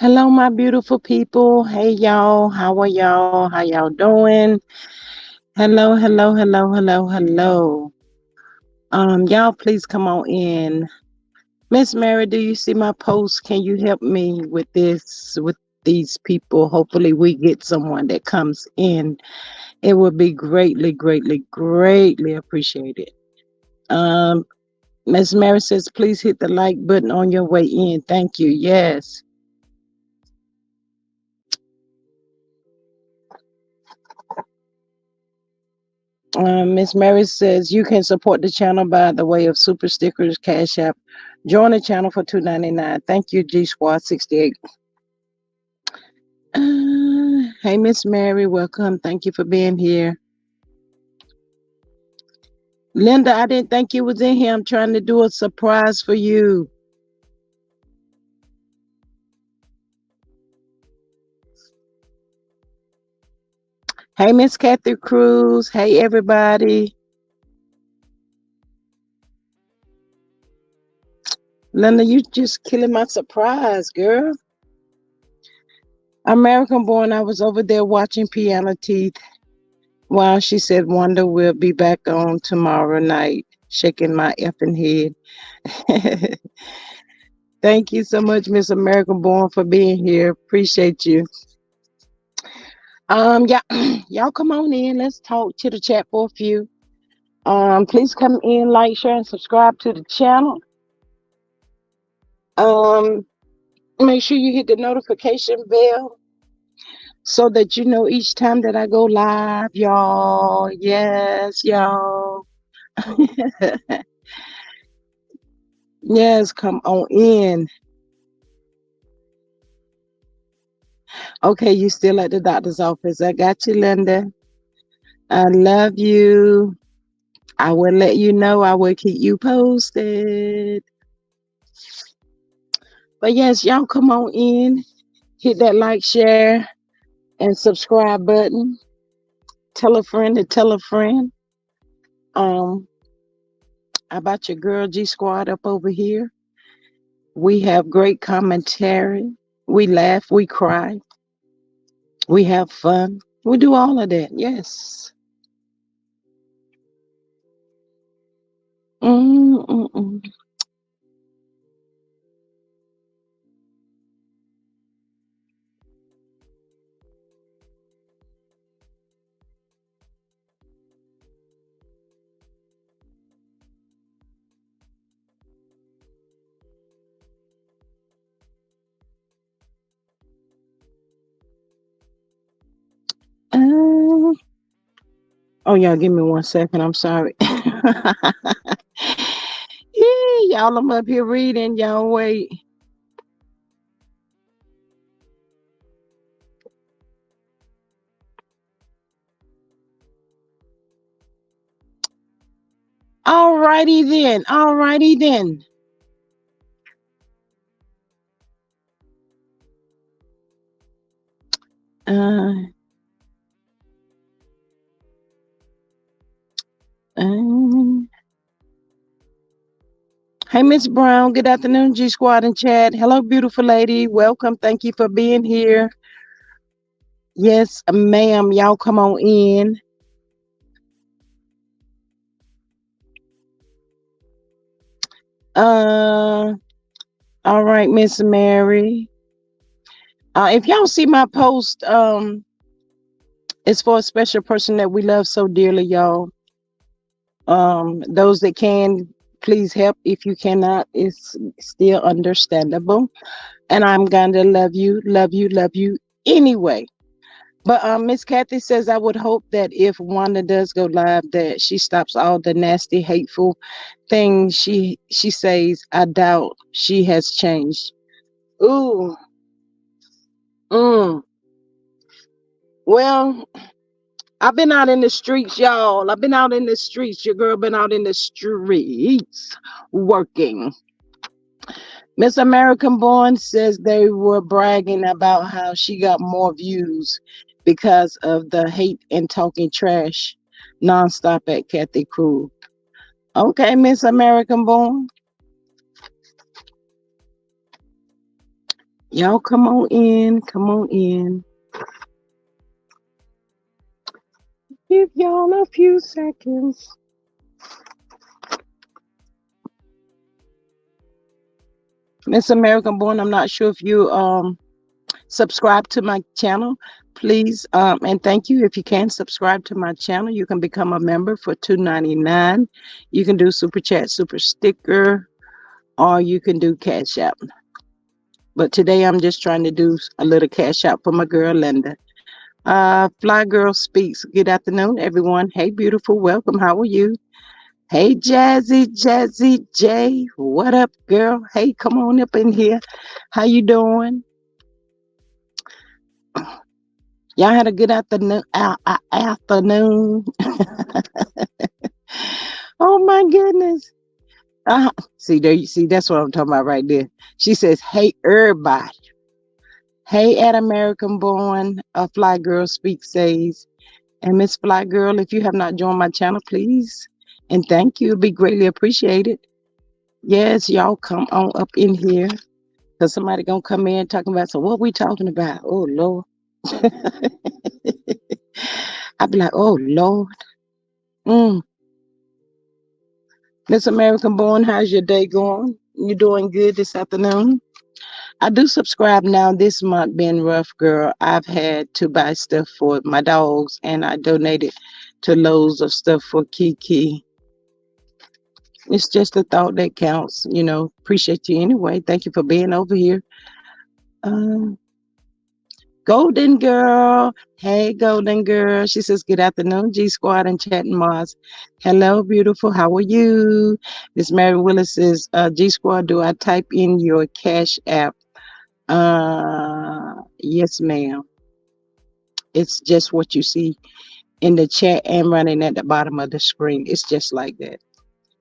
Hello, my beautiful people. Hey, y'all. How are y'all? How y'all doing? Hello, hello, hello, hello, hello. Y'all, please come on in. Miss Mary, do you see my post? Can you help me with this, with these people? Hopefully, we get someone that comes in. It would be greatly, greatly, greatly appreciated. Um, Miss Mary says, please hit the like button on your way in. Thank you. Yes. Miss Mary says you can support the channel by the way of super stickers, cash app. Join the channel for $2.99. Thank you, G Squad 68. Hey, Miss Mary, welcome. Thank you for being here. Linda, I didn't think you was in here. I'm trying to do a surprise for you. Hey, Miss Kathy Cruz. Hey, everybody. Linda, you just killing my surprise, girl. American born, I was over there watching Piano Teeth while she said Wanda will be back on tomorrow night, shaking my effing head. Thank you so much, Miss American born, for being here. Appreciate you. Yeah, y'all come on in. Let's talk to the chat for a few. Please come in, like, share, and subscribe to the channel. Um, Make sure you hit the notification bell so that you know each time that I go live, y'all. Yes, y'all. Yes, come on in. Okay, you still at the doctor's office. I got you, Linda. I love you. I will let you know. I will keep you posted. But yes, y'all come on in. Hit that like, share, and subscribe button. Tell a friend to tell a friend. Um, about your girl G Squad up over here. We have great commentary. We laugh, we cry, we have fun. We do all of that. Yes. Mm-mm-mm. Uh, oh, y'all, give me 1 second. I'm sorry. Yeah, y'all, I'm up here reading. Y'all, wait. All righty then. All righty then. Uh, uh, hey, Miss Brown. Good afternoon, G Squad and chat. Hello, beautiful lady. Welcome. Thank you for being here. Yes, ma'am. Y'all come on in. Uh, all right, Miss Mary. If y'all see my post, it's for a special person that we love so dearly, y'all. Those that can, please help. If you cannot, it's still understandable. And I'm gonna love you, love you, love you anyway. But Miss Kathy says I would hope that if Wanda does go live, that she stops all the nasty, hateful things she says. I doubt she has changed. Ooh. Mm. Well, I've been out in the streets, y'all. I've been out in the streets. Your girl been out in the streets working. Miss American Born says they were bragging about how she got more views because of the hate and talking trash nonstop at Kathy Crew. Okay, Miss American Born. Y'all come on in. Come on in. Give y'all a few seconds. Miss American Born, I'm not sure if you subscribe to my channel. Please and thank you. If you can subscribe to my channel, you can become a member for $2.99. You can do super chat, super sticker, or you can do cash app. But today I'm just trying to do a little cash out for my girl Linda. Fly Girl Speaks. Good afternoon, everyone. Hey, beautiful. Welcome. How are you? Hey, Jazzy J. What up, girl? Hey, come on up in here. How you doing? Y'all had a good afternoon. Afternoon. Oh my goodness. See there. You see that's what I'm talking about right there. She says, "Hey, everybody. Hey, at American Born, a Fly Girl Speaks says." And Miss Fly Girl, if you have not joined my channel, please and thank you. It'd be greatly appreciated. Yes, y'all come on up in here. Cause somebody gonna come in talking about, so what we talking about? Oh Lord. I'd be like, oh Lord. Mm. Miss American Born, how's your day going? You doing good this afternoon? I do subscribe now. This month been rough, girl. I've had to buy stuff for my dogs and I donated to loads of stuff for Kiki. It's just the thought that counts, you know. Appreciate you anyway. Thank you for being over here. Um, Golden Girl. Hey, Golden Girl. She says, good afternoon, G Squad and Chatting Mars. Hello, beautiful. How are you? Miss Mary Willis says, G Squad, do I type in your Cash App? Yes, ma'am. It's just what you see in the chat and running at the bottom of the screen. It's just like that.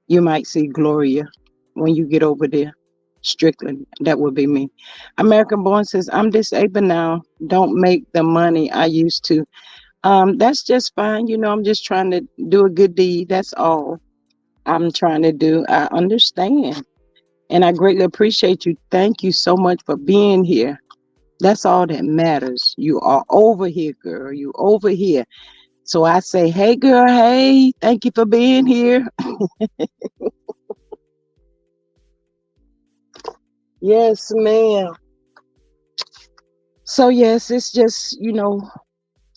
You might see Gloria when you get over there. Strickland, that would be me. American Born says, I'm disabled now. Don't make the money I used to. That's just fine. You know, I'm just trying to do a good deed. That's all I'm trying to do. I understand. And I greatly appreciate you. Thank you so much for being here. That's all that matters. You are over here, girl. You over here. So I say, hey, girl, hey, thank you for being here. Yes, ma'am. So, yes, it's just, you know,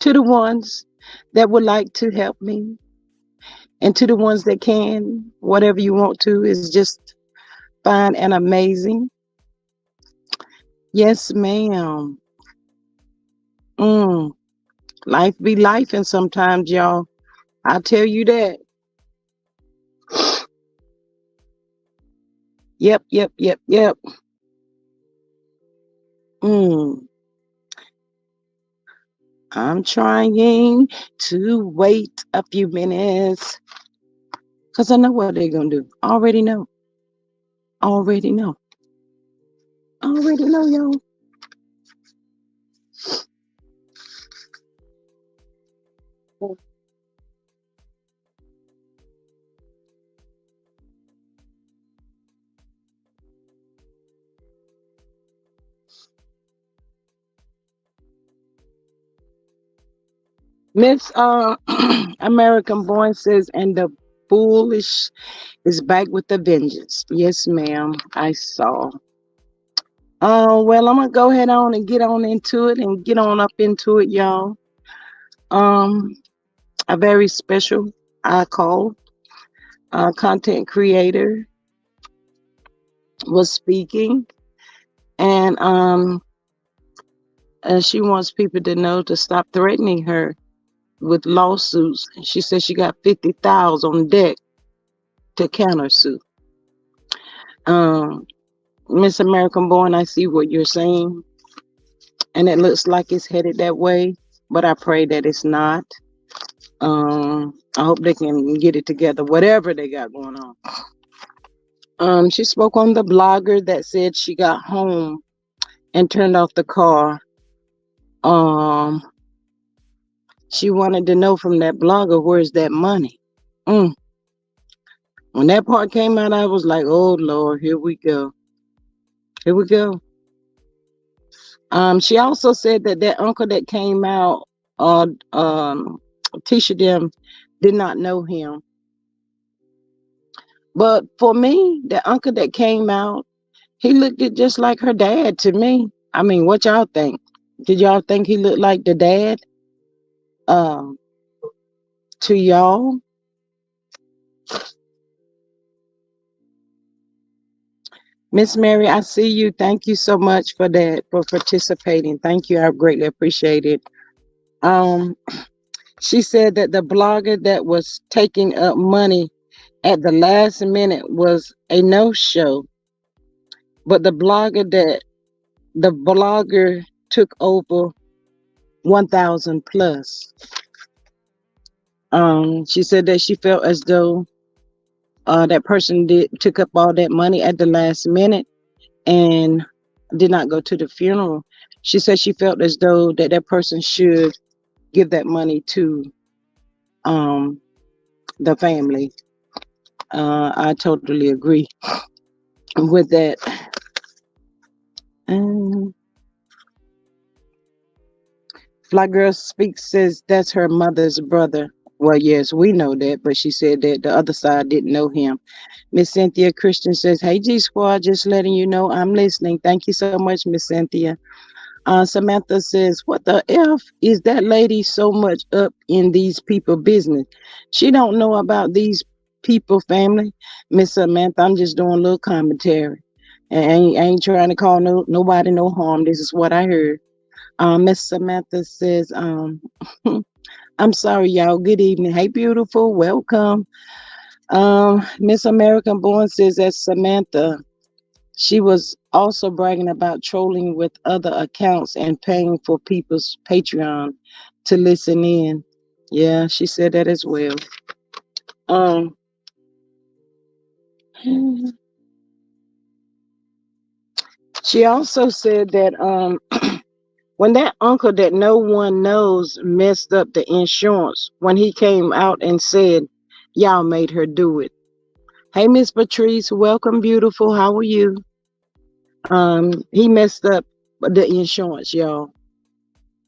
to the ones that would like to help me and to the ones that can, whatever you want to is just fine and amazing. Yes, ma'am. Mm. Life be life, and sometimes, y'all, I'll tell you that. Yep. Mm. I'm trying to wait a few minutes because I know what they're going to do. Already know. Already know. Already know, y'all. Miss American Born says, and the foolish is back with the vengeance. Yes, ma'am. I saw. Well, I'm gonna go ahead on and get on into it and get on up into it, y'all. Um, a very special, I call, content creator was speaking, and she wants people to know to stop threatening her with lawsuits. She said she got 50,000 on deck to countersue. Um, Miss American Born, I see what you're saying, and it looks like it's headed that way, but I pray that it's not. I hope they can get it together, whatever they got going on. She spoke on the blogger that said she got home and turned off the car. Um, she wanted to know from that blogger, where's that money? Mm. When that part came out, I was like, oh Lord, here we go. Here we go. She also said that that uncle that came out, uh, um, Tisha them did not know him. But for me, the uncle that came out, he looked it just like her dad to me. I mean, what y'all think? Did y'all think he looked like the dad? Um, to y'all, Miss Mary, I see you. Thank you so much for that, for participating. Thank you. I greatly appreciate it. Um, she said that the blogger that was taking up money at the last minute was a no-show, but the blogger took over 1,000 plus. She said that she felt as though that person did took up all that money at the last minute and did not go to the funeral. She said she felt as though that person should give that money to um, the family. I totally agree with that. Um, Fly Girl Speaks says that's her mother's brother. Well, yes, we know that, but she said that the other side didn't know him. Miss Cynthia Christian says, "Hey G Squad, just letting you know I'm listening. Thank you so much, Miss Cynthia." Samantha says, "What the f is that lady so much up in these people business? She don't know about these people family." Miss Samantha, I'm just doing a little commentary. And I ain't trying to call nobody no harm. This is what I heard. Miss Samantha says, "I'm sorry, y'all. Good evening. Hey, beautiful. Welcome." Miss American Born says that Samantha, she was also bragging about trolling with other accounts and paying for people's Patreon to listen in. Yeah, she said that as well. Um, she also said that when that uncle that no one knows messed up the insurance, when he came out and said, "Y'all made her do it." Hey, Miss Patrice, welcome, beautiful. How are you? He messed up the insurance, y'all.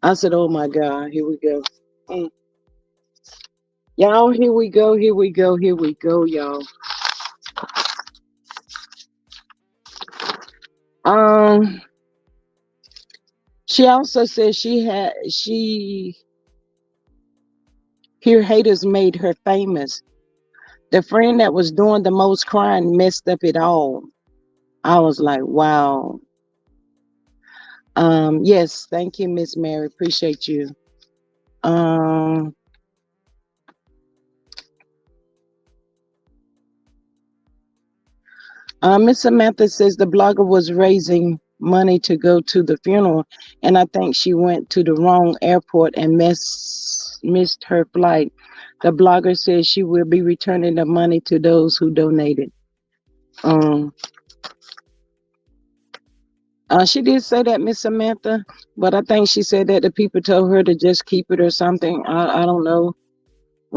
I said, "Oh my God, here we go." Mm. Y'all, here we go, here we go, here we go, y'all. Um, she also said her haters made her famous. The friend that was doing the most crying messed up it all. I was like, wow. Yes, thank you, Miss Mary. Appreciate you. Um, Miss Samantha says the blogger was raising money to go to the funeral, and I think she went to the wrong airport and missed her flight. The blogger says she will be returning the money to those who donated. Um, she did say that, Miss Samantha, but I think she said that the people told her to just keep it or something. I don't know.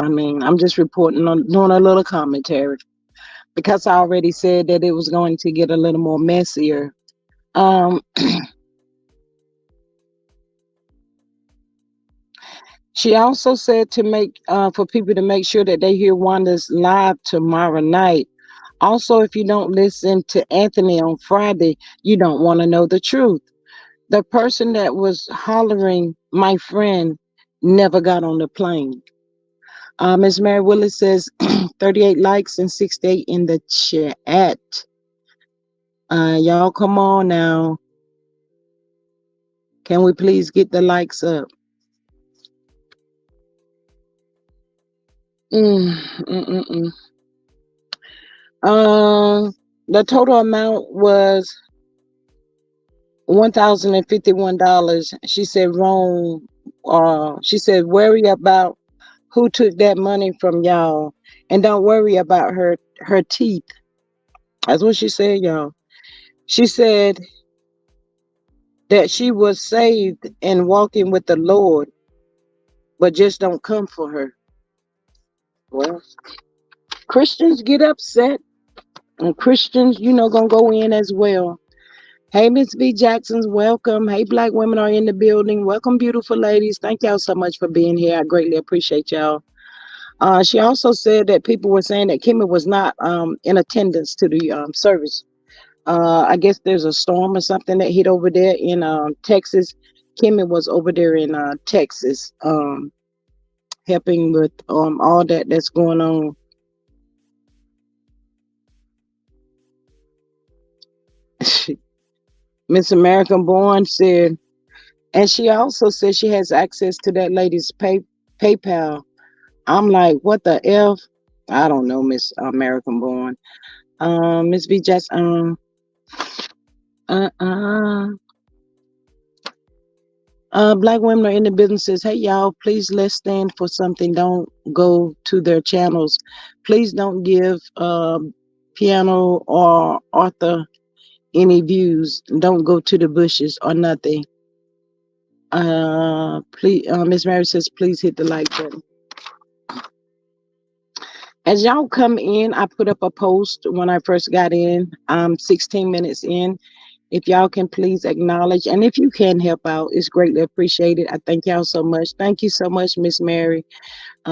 I mean, I'm just reporting on doing a little commentary because I already said that it was going to get a little more messier. Um, She also said to make for people to make sure that they hear Wanda's live tomorrow night. Also, if you don't listen to Anthony on Friday, you don't want to know the truth. The person that was hollering, my friend, never got on the plane. Ms. Mary Willis says 38 likes and 68 in the chat. Y'all, come on now. Can we please get the likes up? Mm, mm, mm, mm. The total amount was $1,051. She said, "Wrong." She said, "Worry about who took that money from y'all, and don't worry about her teeth." That's what she said, y'all. She said that she was saved and walking with the Lord, but just don't come for her. Well, Christians get upset, and Christians, gonna go in as well. Hey, Miss V Jackson's welcome. Hey, black women are in the building. Welcome, beautiful ladies. Thank y'all so much for being here. I greatly appreciate y'all. She also said that people were saying that Kimmy was not in attendance to the service. I guess there's a storm or something that hit over there in Texas. Kimmy was over there in Texas, helping with all that's going on. Miss American Born said, and she also said she has access to that lady's PayPal. I'm like, what the F? I don't know, Miss American Born. Miss V just uh uh black women are in the businesses. Hey y'all, please let's stand for something. Don't go to their channels. Please don't give piano or author any views. Don't go to the bushes or nothing. Please, Miss Mary says, please hit the like button. As y'all come in, I put up a post when I first got in. 16 minutes in. If y'all can please acknowledge, and if you can help out, it's greatly appreciated. I thank y'all so much. Thank you so much, Miss Mary.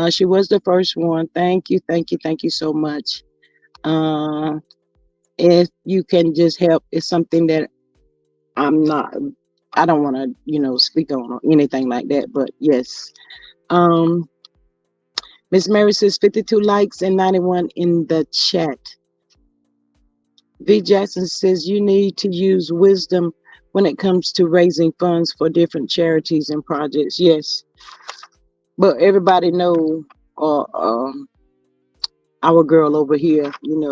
She was the first one. Thank you, thank you, thank you so much. Uh, if you can just help, it's something that I'm not. I don't want to, speak on or anything like that. But yes, um, Miss Mary says 52 likes and 91 in the chat. V. Jackson says you need to use wisdom when it comes to raising funds for different charities and projects. Yes, but everybody know uh, um, our girl over here.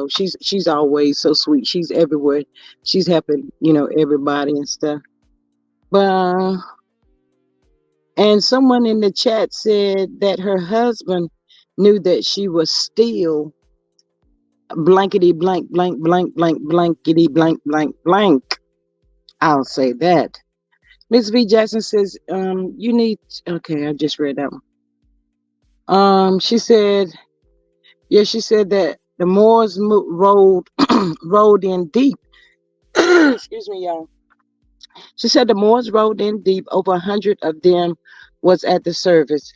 She's always so sweet. She's everywhere. She's helping everybody and stuff. But and someone in the chat said that her husband knew that she was still blankety blank blank blank blank blankety blank blank blank. I'll say that. Miss V Jackson says, you need okay, I just read that one. She said, yeah, she said that the Moors rolled rolled in deep. Excuse me, y'all. She said the Moors rolled in deep. Over 100 of them was at the service.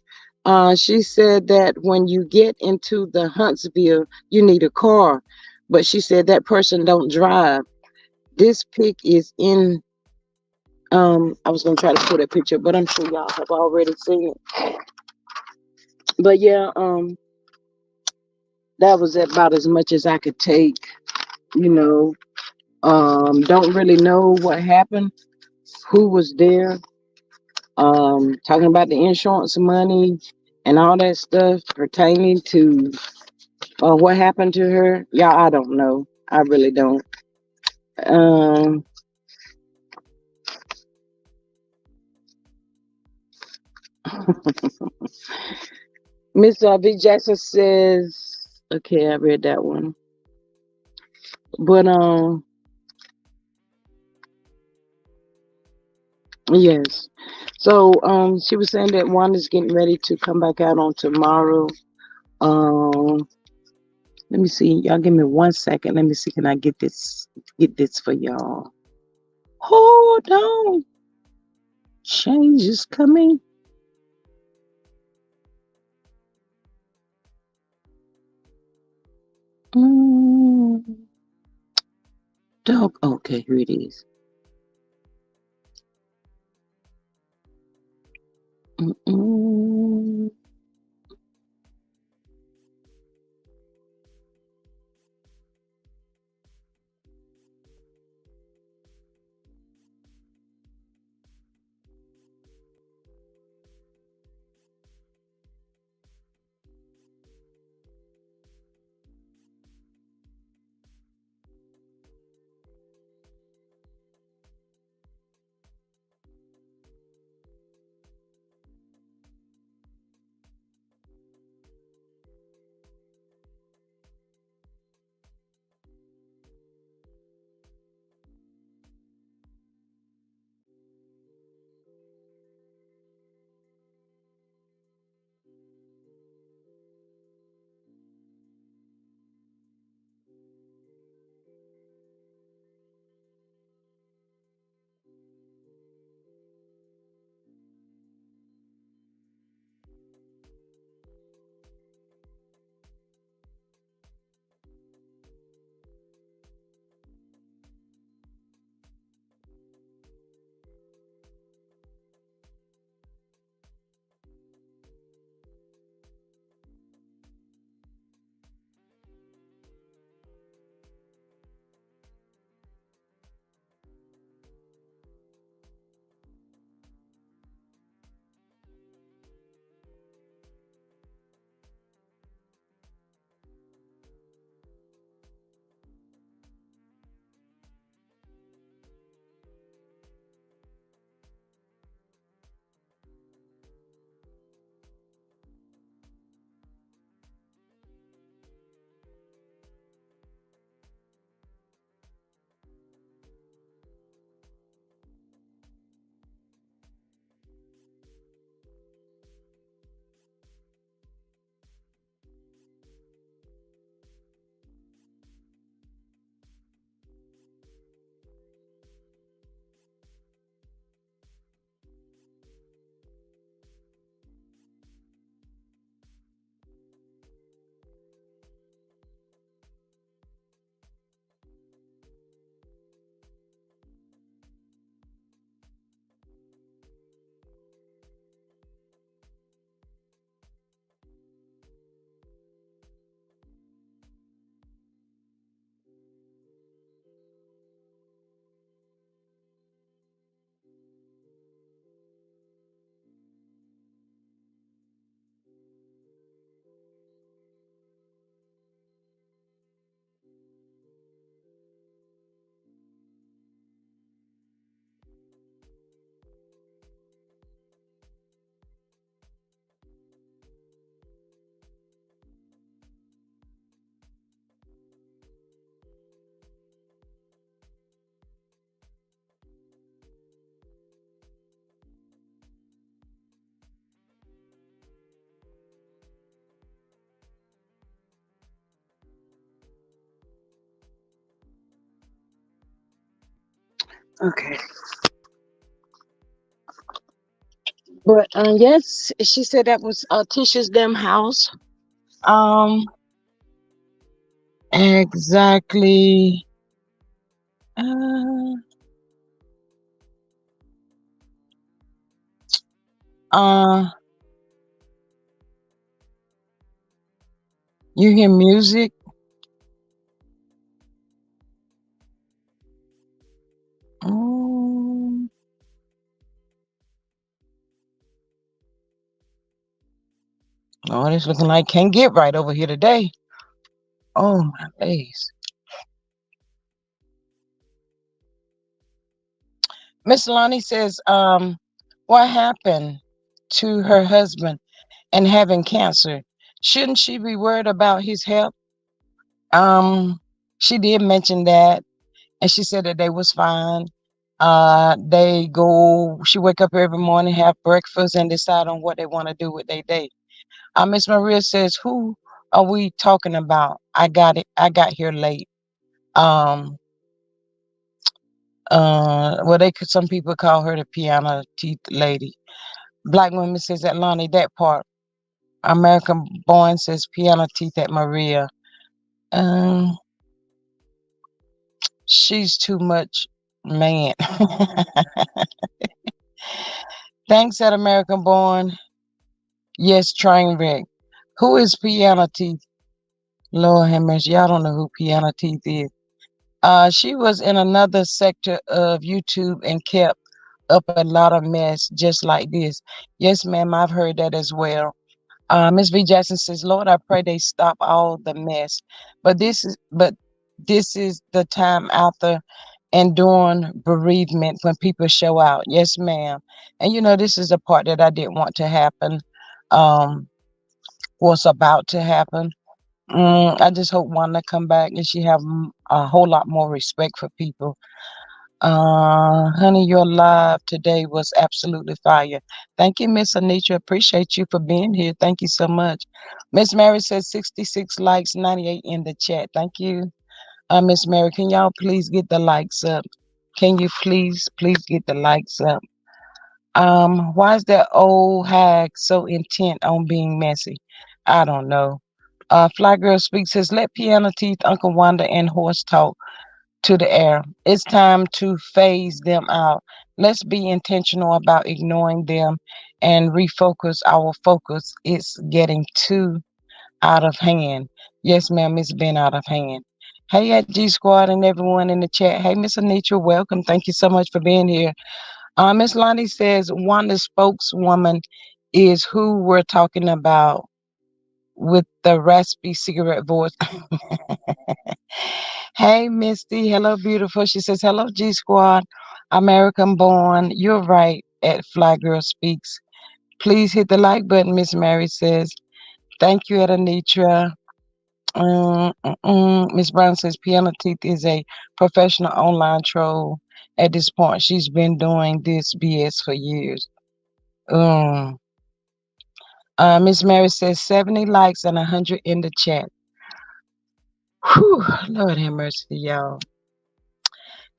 She said that when you get into the Huntsville, you need a car. But she said that person don't drive. This pic is in I was gonna try to put a picture, but I'm sure y'all have already seen it. But yeah, that was about as much as I could take, you know. Don't really know what happened, who was there, talking about the insurance money and all that stuff pertaining to what happened to her. Yeah, I don't know. I really don't. Um, Miss V. Jackson says, okay, I read that one. But yes. So she was saying that one is getting ready to come back out on tomorrow. Um, let me see. Y'all give me 1 second. Let me see. Can I get this for y'all? Hold on. Change is coming. Mm, dog. Okay, here it is. Mm-mm. Okay. But yes, she said that was Tisha's damn house. Um, exactly. Uh, uh, you hear music? Mm, oh, it's looking like can't get right over here today. Oh my days. Miss Lonnie says, what happened to her husband and having cancer? Shouldn't she be worried about his health? Um, she did mention that, and she said that they was fine. They go. She wake up every morning, have breakfast, and decide on what they want to do with their day. Miss Maria says, "Who are we talking about? I got it. I got here late." Um, well, they could. Some people call her the piano teeth lady. Black women says that Lonnie. That part. American born says piano teeth at Maria. Um, she's too much, man. Thanks at American born. Yes, train wreck. Who is piano teeth? Lord have mercy. Y'all don't know who piano teeth is. She was in another sector of YouTube and kept up a lot of mess just like this. Yes, ma'am, I've heard that as well. Miss V Jackson says, Lord, I pray they stop all the mess. But this is the time after and during bereavement when people show out. Yes, ma'am. And this is the part that I didn't want to happen. Um, what's about to happen. I just hope Wanda come back and she have a whole lot more respect for people. Honey, your live today was absolutely fire. Thank you, Miss Anitra. Appreciate you for being here. Thank you so much. Miss Mary says 66 likes, 98 in the chat. Thank you. Miss Mary, can y'all please get the likes up? Can you please get the likes up? Why is that old hag so intent on being messy? I don't know. Fly Girl Speaks says, let Piano Teeth, Uncle Wanda, and Horse talk to the air. It's time to phase them out. Let's be intentional about ignoring them and refocus our focus. It's getting too out of hand. Yes, ma'am, it's been out of hand. Hey at G Squad and everyone in the chat. Hey, Miss Anitra, welcome. Thank you so much for being here. Miss Lonnie says Wanda's spokeswoman is who we're talking about with the raspy cigarette voice. Hey, Misty. Hello, beautiful. She says, hello, G Squad. American born. You're right at Fly Girl Speaks. Please hit the like button, Miss Mary says. Thank you, Anitra. Miss Brown says, Piano Teeth is a professional online troll. At this point, she's been doing this BS for years. Um, Miss Mary says 70 likes and 100 in the chat. Whew, Lord have mercy, y'all.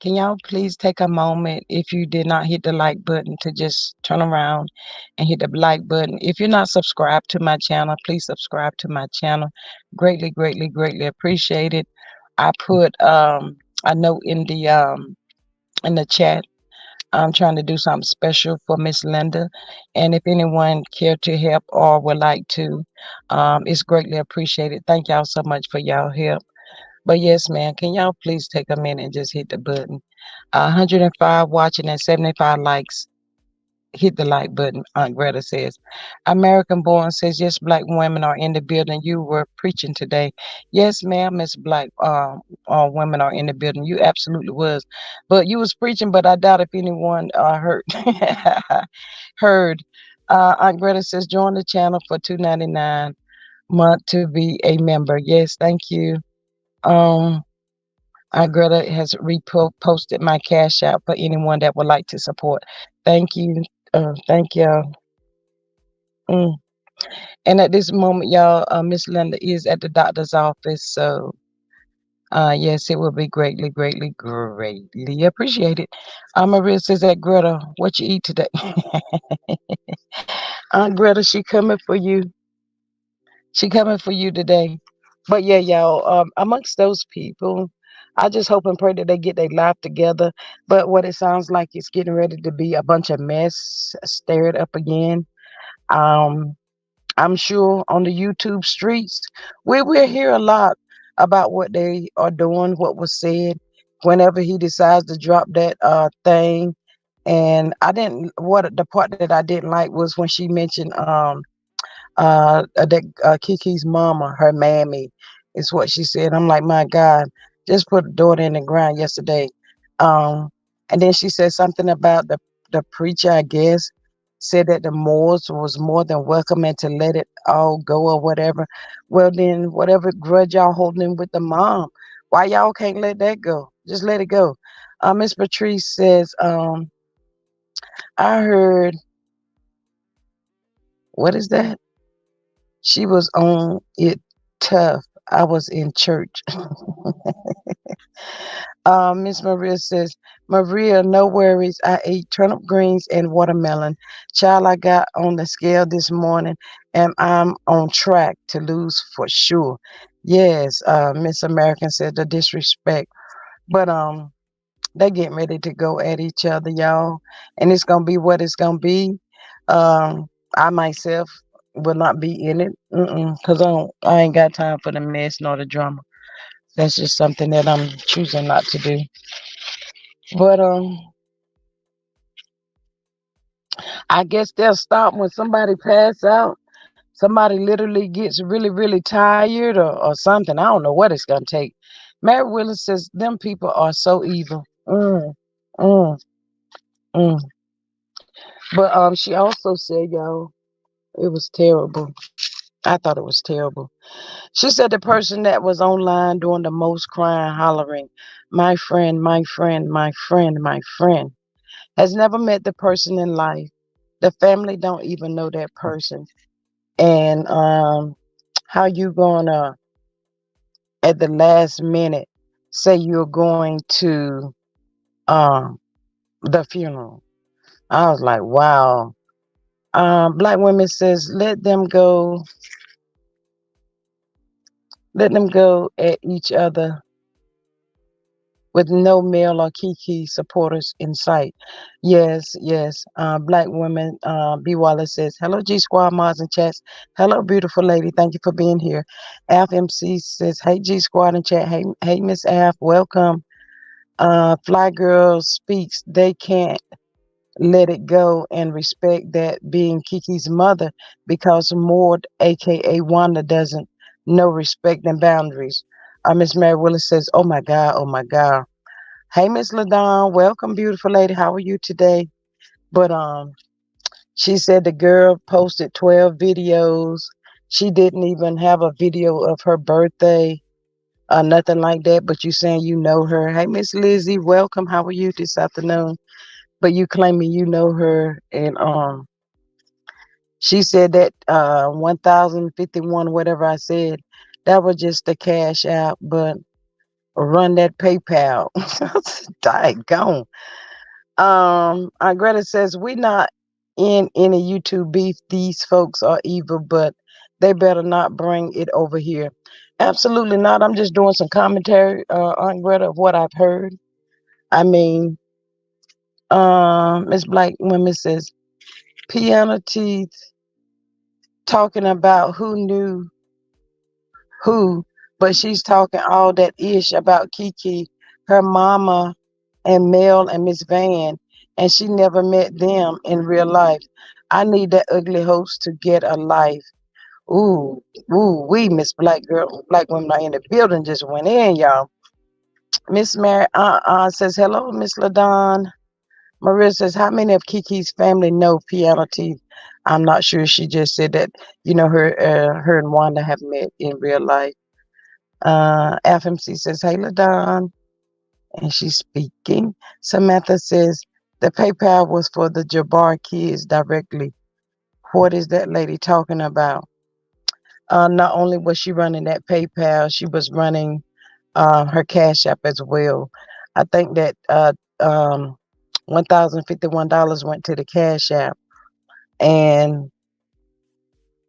Can y'all please take a moment if you did not hit the like button to just turn around and hit the like button. If you're not subscribed to my channel, please subscribe to my channel. Greatly, greatly, greatly appreciate it. I put a note in the chat. I'm trying to do something special for Miss Linda. And if anyone care to help or would like to, it's greatly appreciated. Thank y'all so much for y'all help. But yes, man, can y'all please take a minute and just hit the button? 105 watching and 75 likes. Hit the like button, Aunt Greta says. American Born says, yes, black women are in the building. You were preaching today. Yes, ma'am, Miss Black women are in the building. You absolutely was. But you was preaching, but I doubt if anyone heard. heard. Aunt Greta says, join the channel for $2.99 month to be a member. Yes, thank you. Um, Greta has reposted my cash out for anyone that would like to support. Thank you. Thank y'all. Mm. And at this moment, y'all, Miss Linda is at the doctor's office. So Yes, it will be greatly, greatly, greatly appreciated. Maria says that Greta, what you eat today? Aunt Greta, she coming for you. She coming for you today. But yeah, y'all, amongst those people, I just hope and pray that they get their life together. But what it sounds like it's getting ready to be a bunch of mess stirred up again. Um, I'm sure on the YouTube streets, we will hear a lot about what they are doing, what was said whenever he decides to drop that thing. And I didn't what the part that I didn't like was when she mentioned that Kiki's mama, her mammy, is what she said. I'm like, my God, just put a daughter in the ground yesterday. Um, and then she said something about the preacher, I guess, said that the Moors was more than welcome and to let it all go or whatever. Well, then whatever grudge y'all holding with the mom, why y'all can't let that go? Just let it go. Miss Patrice says, I heard, what is that? She was on it tough. I was in church. Miss Maria says, Maria, no worries. I ate turnip greens and watermelon. Child, I got on the scale this morning and I'm on track to lose for sure. Yes, Miss American said the disrespect. But they getting ready to go at each other, y'all. And it's gonna be what it's gonna be. I myself will not be in it. Cause I ain't got time for the mess nor the drama. That's just something that I'm choosing not to do. But I guess they'll stop when somebody pass out. Somebody literally gets really, really tired or something. I don't know what it's gonna take. Mary Willis says them people are so evil. Mm, mm. But she also said, y'all, it was terrible. I thought it was terrible. She said the person that was online doing the most crying, hollering, my friend, my friend, my friend, my friend, has never met the person in life. The family don't even know that person. And how you gonna at the last minute say you're going to um the funeral? I was like, wow. Black women says let them go at each other with no male or Kiki supporters in sight. Yes, yes. Black women, B. Wallace says, hello, G Squad, Mars and Chats. Hello, beautiful lady. Thank you for being here. Alf MC says, hey, G Squad and Chat. Hey, hey, Miss Alf, welcome. Fly Girl speaks. They can't let it go and respect that being Kiki's mother because Maud, aka Wanda, doesn't know respect and boundaries. Miss Mary Willis says, oh my God, oh my God. Hey, Miss LaDon, welcome, beautiful lady. How are you today? But she said the girl posted 12 videos. She didn't even have a video of her birthday, nothing like that. But you saying you know her. Hey, Miss Lizzie, welcome. How are you this afternoon? But you claiming you know her, and she said that 1,051, whatever I said, that was just the cash out, but run that PayPal. Daggone. Greta says we not in any YouTube beef. These folks are evil, but they better not bring it over here. Absolutely not. I'm just doing some commentary, Aunt Greta, of what I've heard. I mean, Miss Black Women says piano teeth talking about who knew who, but she's talking all that ish about Kiki, her mama, and Mel and Miss Van, and she never met them in real life. I need that ugly host to get a life. Ooh, ooh, we Miss Black Girl, Black Women are in the building just went in, y'all. Miss Mary says hello, Miss Ladon. Maria says, how many of Kiki's family know piano teeth? I'm not sure. She just said that, her and Wanda have met in real life. FMC says, hey, LaDon. And she's speaking. Samantha says, the PayPal was for the Jabbar kids directly. What is that lady talking about? Not only was she running that PayPal, she was running her Cash App as well. I think that $1,051 went to the Cash App, and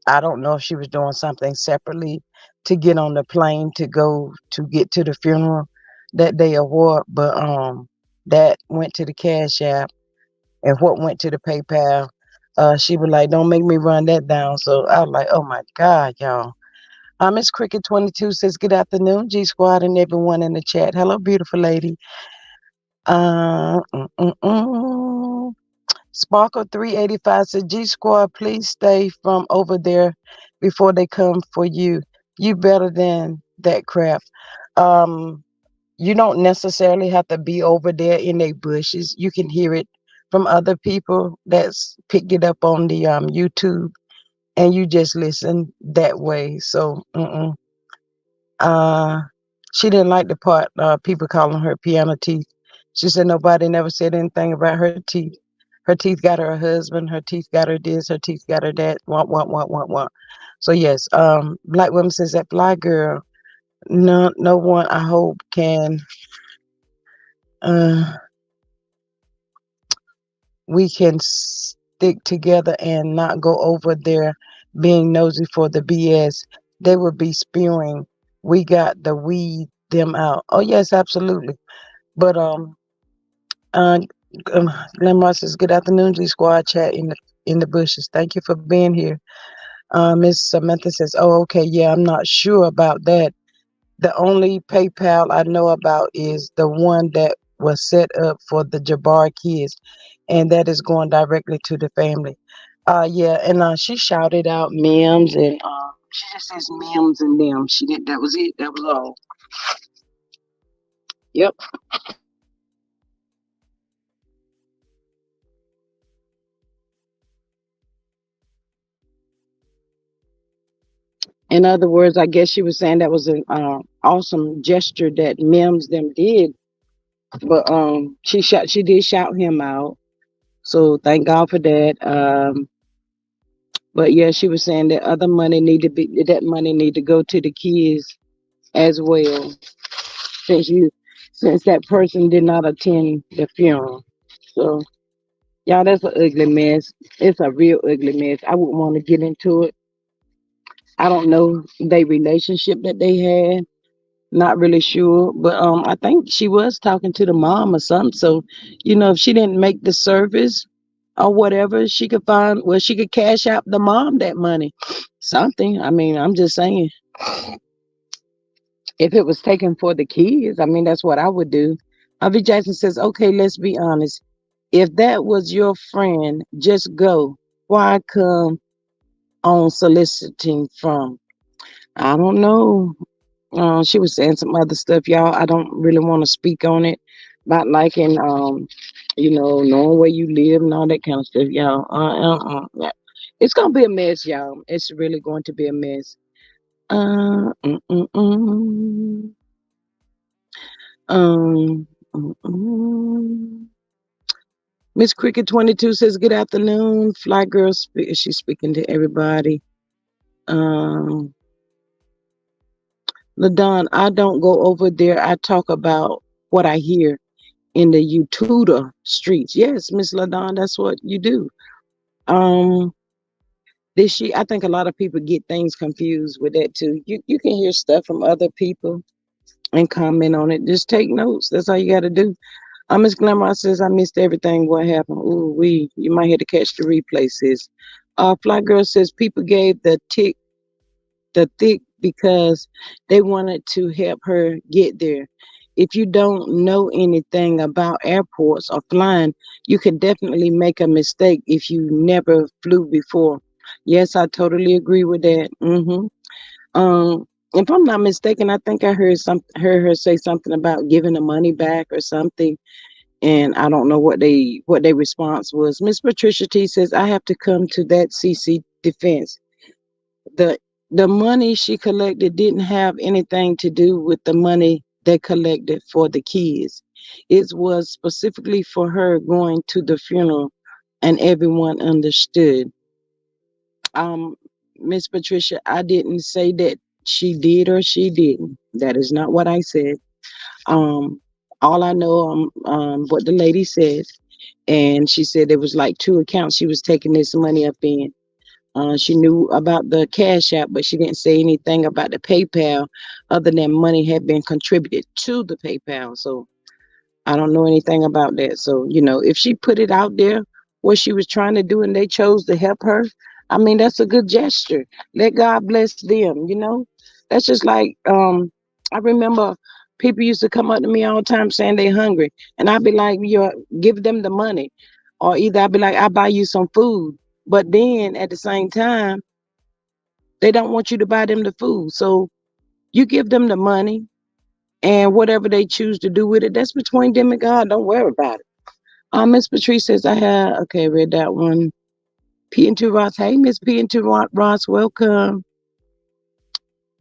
I don't know if she was doing something separately to get on the plane to go to get to the funeral that day or what, but that went to the Cash App, and what went to the PayPal. She was like, "Don't make me run that down." So I was like, "Oh my God, y'all." Miss Cricket 22 says, "Good afternoon, G Squad, and everyone in the chat. Hello, beautiful lady." Uh, mm, mm, mm. Sparkle 385 said, "G Squad, please stay from over there before they come for you. You better than that crap." Um, you don't necessarily have to be over there in their bushes. You can hear it from other people that's picked it up on the YouTube, and you just listen that way. So, uh, she didn't like the part people calling her piano teeth. She said nobody never said anything about her teeth. Her teeth got her a husband. Her teeth got her this. Her teeth got her that. Want. So yes, Black women says that fly girl. No one I hope can. Uh, we can stick together and not go over there being nosy for the BS. They would be spewing. We got the weed them out. Oh yes, absolutely. But uh, Glenn Ross says, "Good afternoon, G Squad chat in the bushes. Thank you for being here." Miss Samantha says, "Oh, okay, yeah, I'm not sure about that. The only PayPal I know about is the one that was set up for the Jabbar kids, and that is going directly to the family." Yeah, and she shouted out memes, and she just says memes and them. She did. That was it. That was all. Yep. In other words, I guess she was saying that was an awesome gesture that Mims them did, but she did shout him out, so thank God for that. But yeah, she was saying that other money need to be that money need to go to the kids as well, since you since that person did not attend the funeral. So y'all, that's an ugly mess. It's a real ugly mess. I wouldn't want to get into it. I don't know the relationship that they had. Not really sure, but I think she was talking to the mom or something. So, if she didn't make the service or whatever, she could find well, she could cash out the mom that money. Something. I mean, I'm just saying, if it was taken for the kids, I mean, that's what I would do. V Jackson says, "Okay, let's be honest. If that was your friend, just go. Why come on soliciting from?" I don't know. She was saying some other stuff, y'all. I don't really want to speak on it, about liking, knowing where you live and all that kind of stuff, y'all. Yeah. It's gonna be a mess, y'all. It's really going to be a mess. Uh, mm, mm, mm. Um, mm, mm. Miss Cricket 22 says, "Good afternoon, Fly Girl." She's speaking to everybody. Um, LaDon, I don't go over there. I talk about what I hear in the Utuda streets. Yes, Miss LaDon, that's what you do. Um, I think a lot of people get things confused with that too. You can hear stuff from other people and comment on it. Just take notes. That's all you got to do. Miss Glamour says, "I missed everything. What happened?" Ooh, you might have to catch the replay, sis. Fly Girl says people gave the thick because they wanted to help her get there. If you don't know anything about airports or flying, you can definitely make a mistake if you never flew before. Yes, I totally agree with that. If I'm not mistaken, I think I heard her say something about giving the money back or something, and I don't know what their response was. Miss Patricia T says, "I have to come to that CC defense. The the money she collected didn't have anything to do with the money they collected for the kids. It was specifically for her going to the funeral, and everyone understood." Um, Miss Patricia, I didn't say that she did or she didn't. That is not what I said. Um, all I know, what the lady said, and she said there was like two accounts she was taking this money up in. She knew about the Cash App, but she didn't say anything about the PayPal, other than money had been contributed to the PayPal. So I don't know anything about that. So, if she put it out there what she was trying to do and they chose to help her, I mean, that's a good gesture. Let God bless them. That's just like, I remember people used to come up to me all the time saying they hungry. And I'd be like, give them the money. Or either I'd be like, I'll buy you some food. But then at the same time, they don't want you to buy them the food. So you give them the money, and whatever they choose to do with it, that's between them and God. Don't worry about it. Miss Patrice says, okay, read that one. P and 2 Ross. Hey, Miss P and 2 Ross, welcome.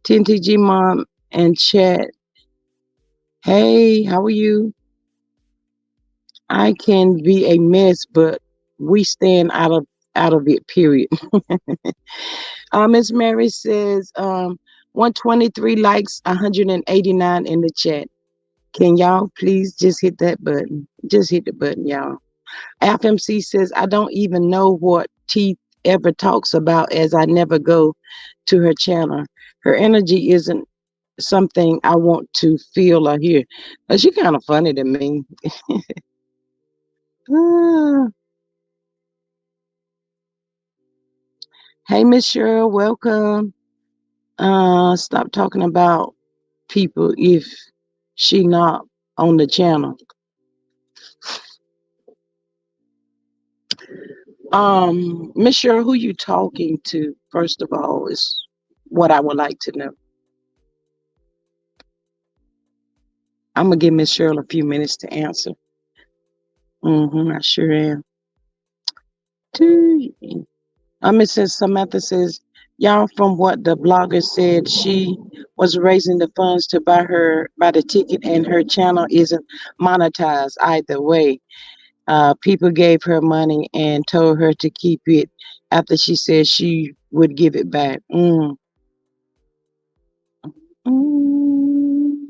TNTG Mom and chat. Hey, how are you? I can be a mess, but we stand out of it, period. Miss Mary says, 123 likes, 189 in the chat. Can y'all please just hit that button? Just hit the button, y'all. FMC says, I don't even know what Teeth ever talks about, as I never go to her channel. Her energy isn't something I want to feel or hear. But she kind of funny to me. Ah. Hey, Miss Cheryl, welcome. Stop talking about people if she not on the channel. Miss Cheryl, who you talking to, first of all, is what I would like to know. I'm gonna give Miss Cheryl a few minutes to answer. I sure am. Mrs. Samantha says, y'all, from what the blogger said, she was raising the funds to buy the ticket, and her channel isn't monetized either way. People gave her money and told her to keep it after she said she would give it back. Mm, mm.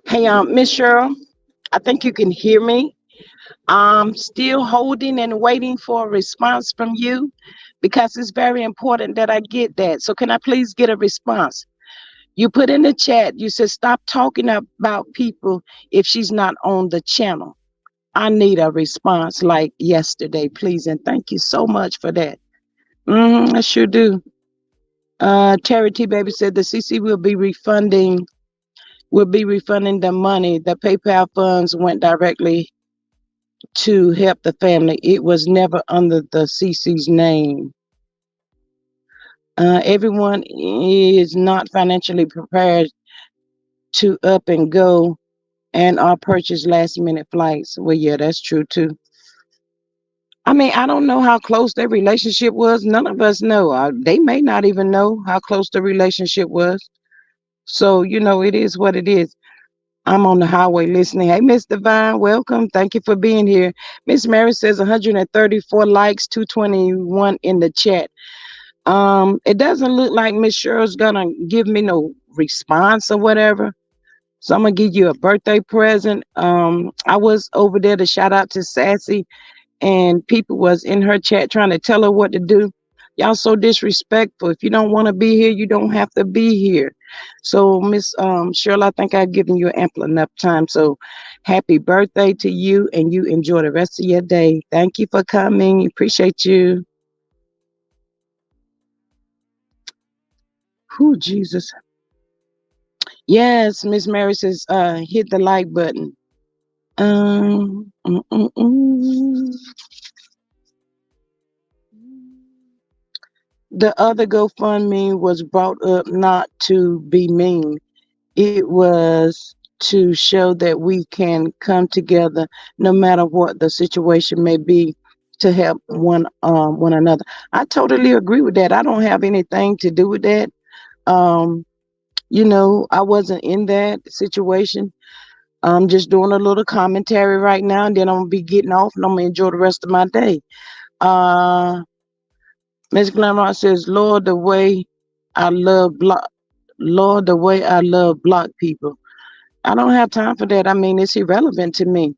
Hey, Miss Cheryl, I think you can hear me. I'm still holding and waiting for a response from you because it's very important that I get that. So, can I please get a response? You put in the chat, you said, stop talking about people if she's not on the channel. I need a response like yesterday, please. And thank you so much for that. I sure do. Terry T. Baby said the CC will be refunding the money. The PayPal funds went directly to help the family. It was never under the CC's name. Everyone is not financially prepared to up and go and are purchase last minute flights. Well, yeah, that's true too. I mean, I don't know how close their relationship was. None of us know. They may not even know how close the relationship was. So, it is what it is. I'm on the highway listening. Hey, Miss Divine, welcome. Thank you for being here. Miss Mary says 134 likes, 221 in the chat. It doesn't look like Miss Cheryl's gonna give me no response or whatever. So I'm gonna give you a birthday present. I was over there to shout out to Sassy, and people was in her chat trying to tell her what to do. Y'all so disrespectful. If you don't want to be here, you don't have to be here. So Miss Cheryl, I think I've given you ample enough time. So happy birthday to you, and you enjoy the rest of your day. Thank you for coming. Appreciate you. Who Jesus. Yes, Miss Mary says, hit the like button. Um, mm, mm, mm. The other GoFundMe was brought up not to be mean. It was to show that we can come together no matter what the situation may be to help one another. I totally agree with that. I don't have anything to do with that. Um, I wasn't in that situation. I'm just doing a little commentary right now, and then I'm gonna be getting off, and I'm gonna enjoy the rest of my day. Uh, Miss Glamrock says, I love block, Lord, the way I love block people. I don't have time for that. I mean, it's irrelevant to me.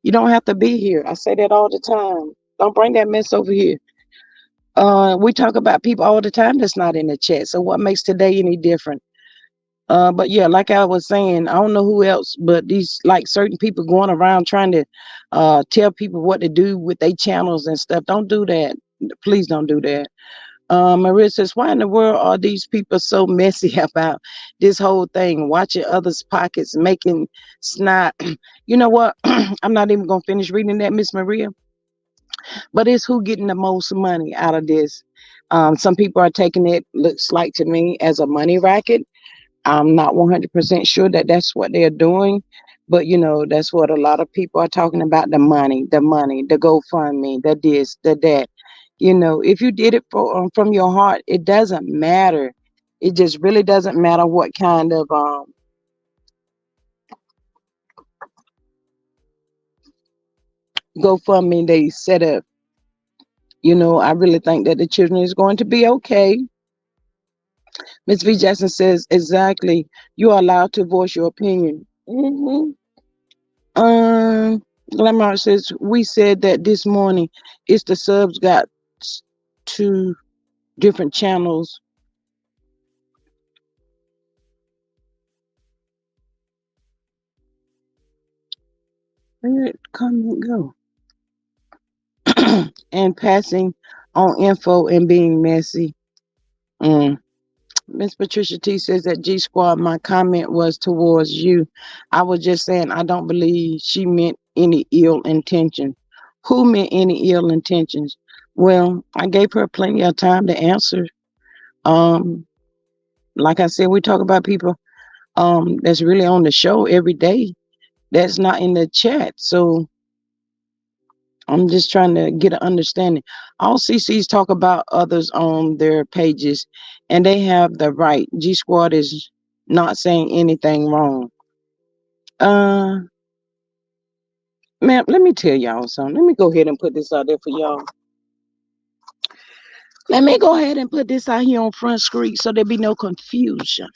You don't have to be here. I say that all the time. Don't bring that mess over here. We talk about people all the time that's not in the chat. So what makes today any different? But yeah, like I was saying, I don't know who else, but these like certain people going around trying to tell people what to do with their channels and stuff. Don't do that. Please don't do that. Maria says, why in the world are these people so messy about this whole thing? Watching others' pockets, making snot. You know what? I'm not even gonna finish reading that, Miss Maria. But it's who getting the most money out of this. Some people are taking it, looks like to me, as a money racket. I'm not 100% sure that that's what they're doing, but that's what a lot of people are talking about: the GoFundMe, the this, the that. If you did it from your heart, it doesn't matter. It just really doesn't matter what kind of GoFundMe they set up. I really think that the children is going to be okay. Miss V. Jackson says, exactly. You are allowed to voice your opinion. Um, Glamour says, we said that this morning. It's the subs got two different channels. Where did comment go? And passing on info and being messy. Mm. Miss Patricia T says that G Squad, my comment was towards you. I was just saying I don't believe she meant any ill intention. Who meant any ill intentions? Well, I gave her plenty of time to answer. Um, like I said, we talk about people that's really on the show every day that's not in the chat. So I'm just trying to get an understanding. All CCs talk about others on their pages, and they have the right. G Squad is not saying anything wrong. Uh, Man, let me tell y'all something. Let me go ahead and put this out there for y'all. Let me go ahead and put this out here on Front Street so there be no confusion.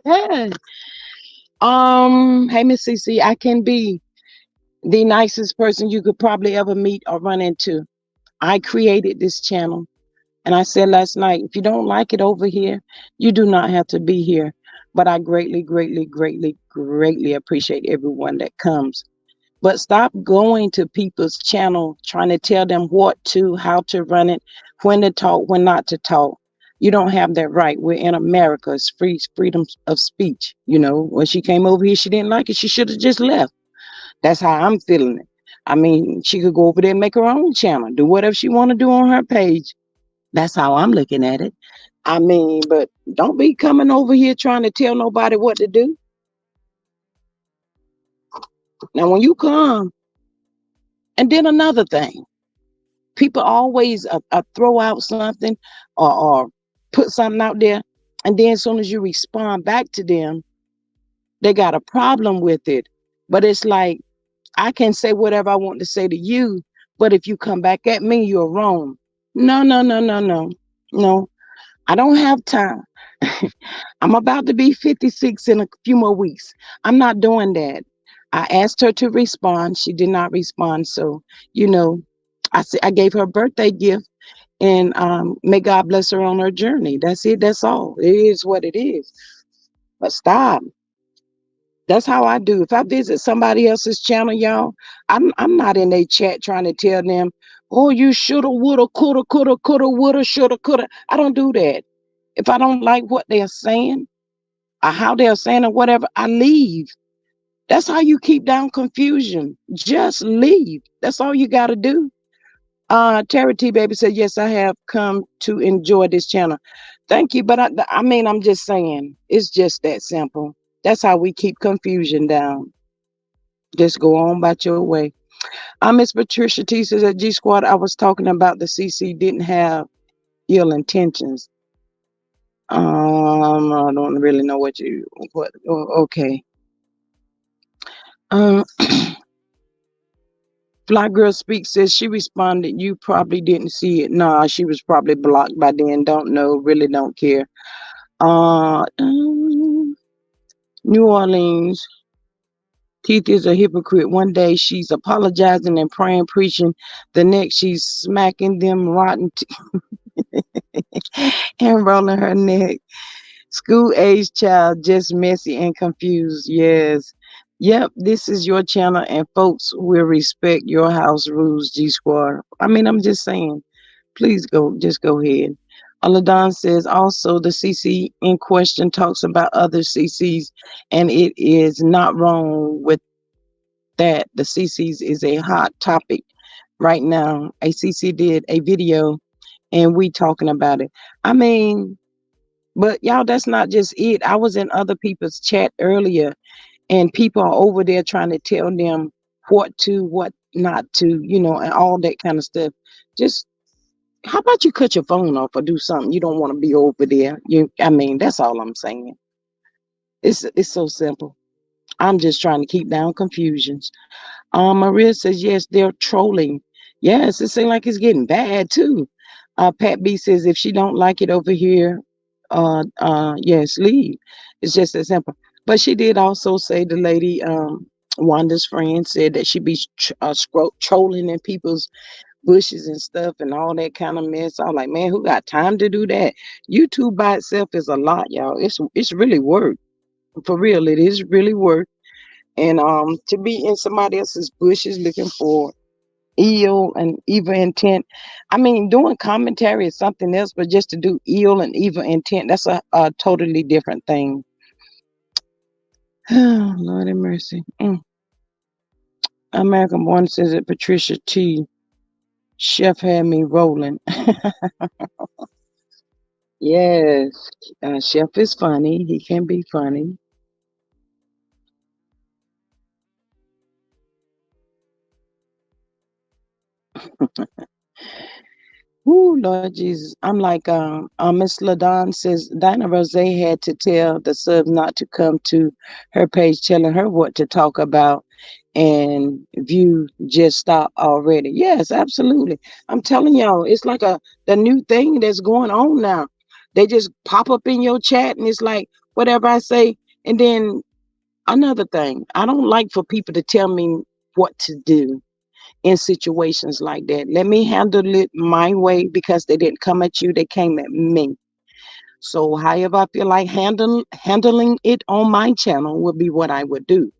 Hey Miss CC, I can be the nicest person you could probably ever meet or run into. I created this channel. And I said last night, if you don't like it over here, you do not have to be here. But I greatly, greatly, greatly, greatly appreciate everyone that comes. But stop going to people's channel trying to tell them how to run it, when to talk, when not to talk. You don't have that right. We're in America. It's freedom of speech. When she came over here, she didn't like it. She should have just left. That's how I'm feeling it. I mean, she could go over there and make her own channel, do whatever she want to do on her page. That's how I'm looking at it. I mean, but don't be coming over here trying to tell nobody what to do. Now, when you come, and then another thing, people always throw out something or put something out there, and then as soon as you respond back to them, they got a problem with it. But it's like, I can say whatever I want to say to you, but if you come back at me, you're wrong. No, no, no, no, no, no. I don't have time. I'm about to be 56 in a few more weeks. I'm not doing that. I asked her to respond. She did not respond. So, you know, I gave her a birthday gift, and may God bless her on her journey. That's it. That's all. It is what it is. But stop. That's how I do. If I visit somebody else's channel, y'all, I'm not in their chat trying to tell them, oh, you shoulda, woulda, coulda, woulda, shoulda, coulda. I don't do that. If I don't like what they're saying or how they're saying or whatever, I leave. That's how you keep down confusion. Just leave. That's all you got to do. Terry T Baby said, yes, I have come to enjoy this channel. Thank you. But I mean, I'm just saying, it's just that simple. That's how we keep confusion down. Just go on about your way. Miss Patricia T says at G Squad, I was talking about the CC didn't have ill intentions. I don't really know what. Okay. Um, Fly Girl Speak says she responded, you probably didn't see it. Nah, she was probably blocked by then. Don't know, really don't care. New Orleans, Keith is a hypocrite. One day she's apologizing and praying, preaching. The next she's smacking them rotten and rolling her neck. School age child, just messy and confused. Yes. Yep, this is your channel, and folks will respect your house rules, G Squad. I mean, I'm just saying, please just go ahead. Aladon says also the CC in question talks about other CCs, and it is not wrong with that. The CCs is a hot topic right now. ACC did a video, and we talking about it. I mean, but y'all, that's not just it. I was in other people's chat earlier, and people are over there trying to tell them what not to, and all that kind of stuff. Just how about you cut your phone off or do something? You don't want to be over there. I mean, that's all I'm saying. It's so simple. I'm just trying to keep down confusions. Maria says yes, they're trolling. Yes, it seems like it's getting bad too. Pat B says if she don't like it over here, yes, leave. It's just that simple. But she did also say the lady, Wanda's friend, said that she be trolling in people's bushes and stuff and all that kind of mess. I'm like, man, who got time to do that? YouTube by itself is a lot, y'all. It's really work. For real, it is really work. And to be in somebody else's bushes looking for ill and evil intent. I mean, doing commentary is something else, but just to do ill and evil intent, that's a totally different thing. Lord have mercy. American Born says that Patricia T. Chef had me rolling. Yes, Chef is funny. He can be funny. Ooh, Lord Jesus. I'm like, Miss LaDon says Dinah Rose had to tell the subs not to come to her page telling her what to talk about, and view just stopped already. Yes, absolutely. I'm telling y'all, it's like the new thing that's going on now. They just pop up in your chat and it's like whatever I say. And then another thing, I don't like for people to tell me what to do in situations like that. Let me handle it my way because they didn't come at you, they came at me. So however I feel like handling it on my channel would be what I would do.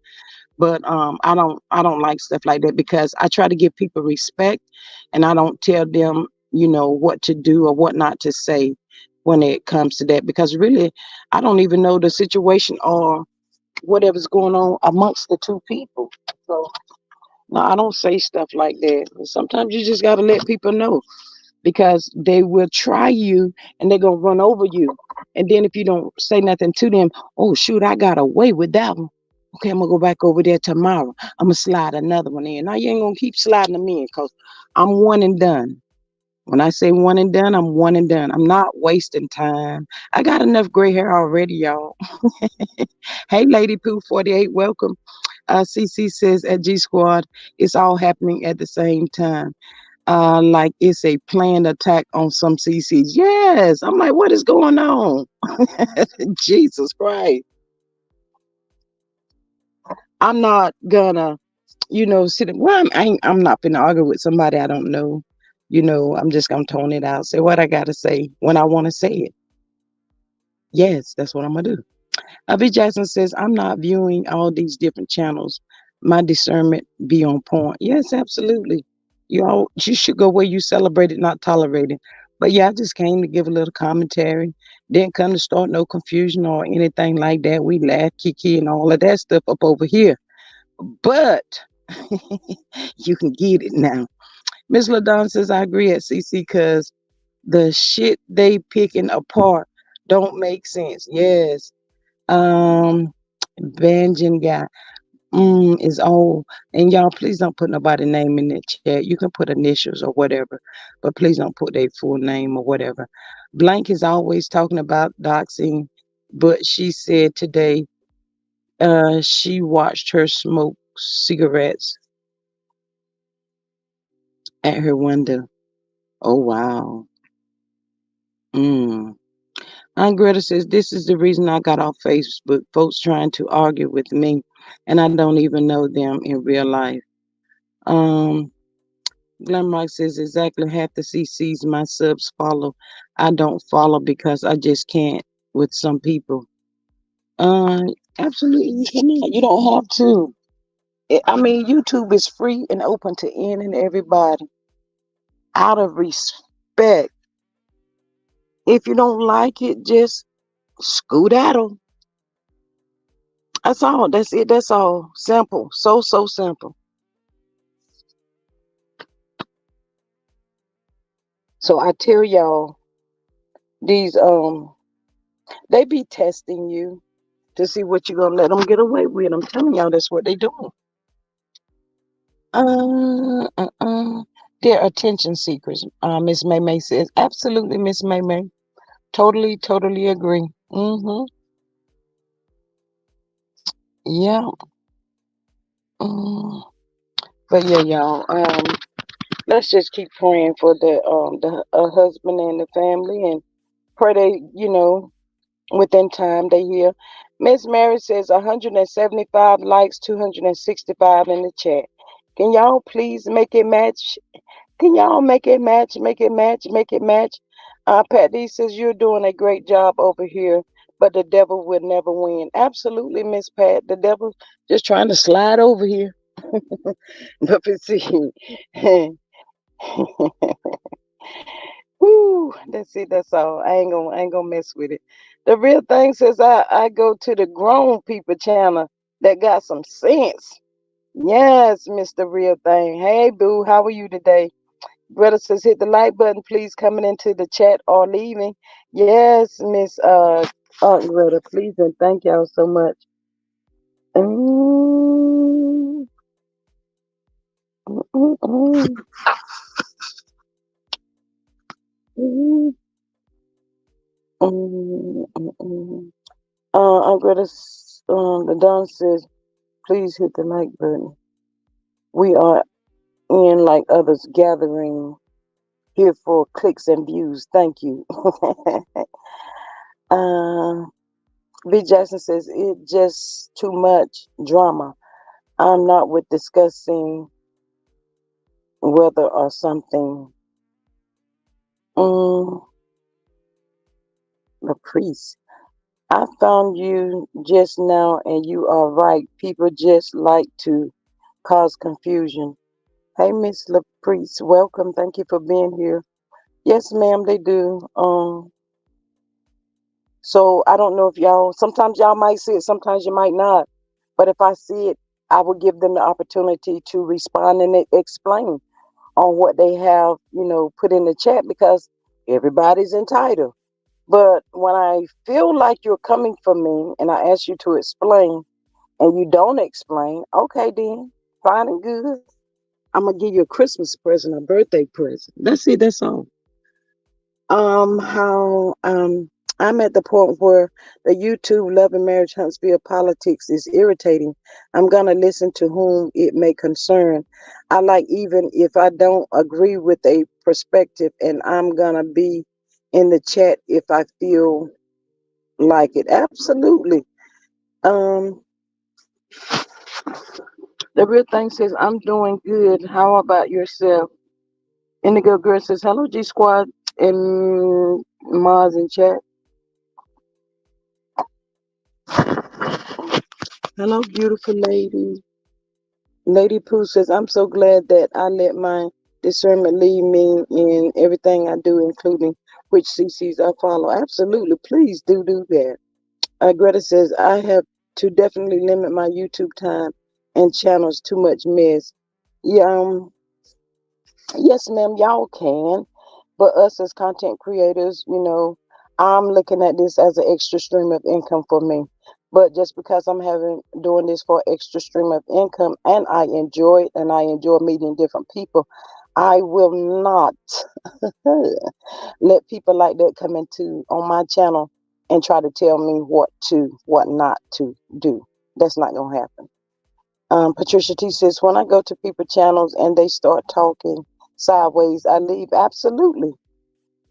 But I don't like stuff like that because I try to give people respect, and I don't tell them, what to do or what not to say when it comes to that, because really I don't even know the situation or whatever's going on amongst the two people. So no, I don't say stuff like that. Sometimes you just got to let people know because they will try you and they're going to run over you. And then if you don't say nothing to them, oh, shoot, I got away with that one. Okay, I'm going to go back over there tomorrow. I'm going to slide another one in. Now, you ain't going to keep sliding them in because I'm one and done. When I say one and done, I'm one and done. I'm not wasting time. I got enough gray hair already, y'all. Hey, Lady Pooh 48, welcome. CC says at G Squad, it's all happening at the same time. Like it's a planned attack on some CCs. Yes, I'm like, what is going on? Jesus Christ! I'm not gonna, sit. Well, I'm not gonna argue with somebody I don't know. I'm just gonna tone it out. Say what I gotta say when I want to say it. Yes, that's what I'm gonna do. V. Jackson says, I'm not viewing all these different channels. My discernment be on point. Yes, absolutely. You should go where you celebrate it, not tolerate it. But yeah, I just came to give a little commentary. Didn't come to start no confusion or anything like that. We laugh, kiki, and all of that stuff up over here. But you can get it now. Miss LaDon says, I agree at CC because the shit they picking apart don't make sense. Yes. Banjin guy. Is old. And y'all, please don't put nobody name in the chat. You can put initials or whatever, but please don't put their full name or whatever. Blank is always talking about doxing, but she said today she watched her smoke cigarettes at her window. Oh wow. Mm. Aunt Greta says this is the reason I got off Facebook. Folks trying to argue with me, and I don't even know them in real life. Um, Glamrock says exactly half the CCs my subs follow. I don't follow because I just can't with some people. Uh, Absolutely, you cannot. You don't have to. I mean, YouTube is free and open to any and everybody. Out of respect, if you don't like it, just scoot. That's all. That's it. That's all. Simple. So simple. So I tell y'all, these they be testing you to see what you're gonna let them get away with. I'm telling y'all, that's what they doing. Uh, uh, uh. They're attention seekers. Miss May May says absolutely, Miss May May. Totally agree. Yeah. Mm. But yeah, y'all. Let's just keep praying for the husband and the family, and pray they, within time they heal. Miss Mary says 175 likes, 265 in the chat. Can y'all please make it match? Can y'all make it match? Make it match? Make it match? Pat D says you're doing a great job over here, but the devil would never win. Absolutely, Miss Pat. The devil just trying to slide over here. But see, whoo, that's it. That's all. I ain't gonna mess with it. The real thing says I go to the grown people channel that got some sense. Yes, Mr. Real Thing. Hey, boo, how are you today? Greta says hit the like button, please, coming into the chat or leaving. Yes, Miss Aunt Greta, please and thank y'all so much. Mm, mm, mm, mm, mm. Aunt Greta, the Don says, please hit the like button. We are in like others gathering here for clicks and views. Thank you. uh, B. Jackson says it just too much drama. I'm not with discussing whether or something. Mm, the priest. I found you just now, and you are right. People just like to cause confusion. Hey, Miss LaPriest, welcome. Thank you for being here. Yes, ma'am, they do. So I don't know if y'all, sometimes y'all might see it, sometimes you might not. But if I see it, I will give them the opportunity to respond and explain on what they have, put in the chat, because everybody's entitled. But when I feel like you're coming for me and I ask you to explain and you don't explain, okay, then fine and good. I'm gonna give you a Christmas present, a birthday present. That's it. That's all. How I'm at the point where the YouTube love and marriage Huntsville politics is irritating. I'm gonna listen to whom it may concern. I like even if I don't agree with a perspective, and I'm gonna be in the chat if I feel like it. Absolutely. Um, the real thing says I'm doing good. How about yourself? Indigo Girl says hello G Squad and Mars in chat. Hello, beautiful lady. Lady Pooh says, I'm so glad that I let my discernment lead me in everything I do, including which CCs I follow. Absolutely. Please do that. Greta says, I have to definitely limit my YouTube time and channels too much mess. Yeah, yes, ma'am, y'all can. But us as content creators, I'm looking at this as an extra stream of income for me. But just because I'm having doing this for extra stream of income and I enjoy it and I enjoy meeting different people, I will not let people like that come into on my channel and try to tell me what not to do. That's not gonna happen. Patricia T says, when I go to people channels and they start talking sideways, I leave. Absolutely.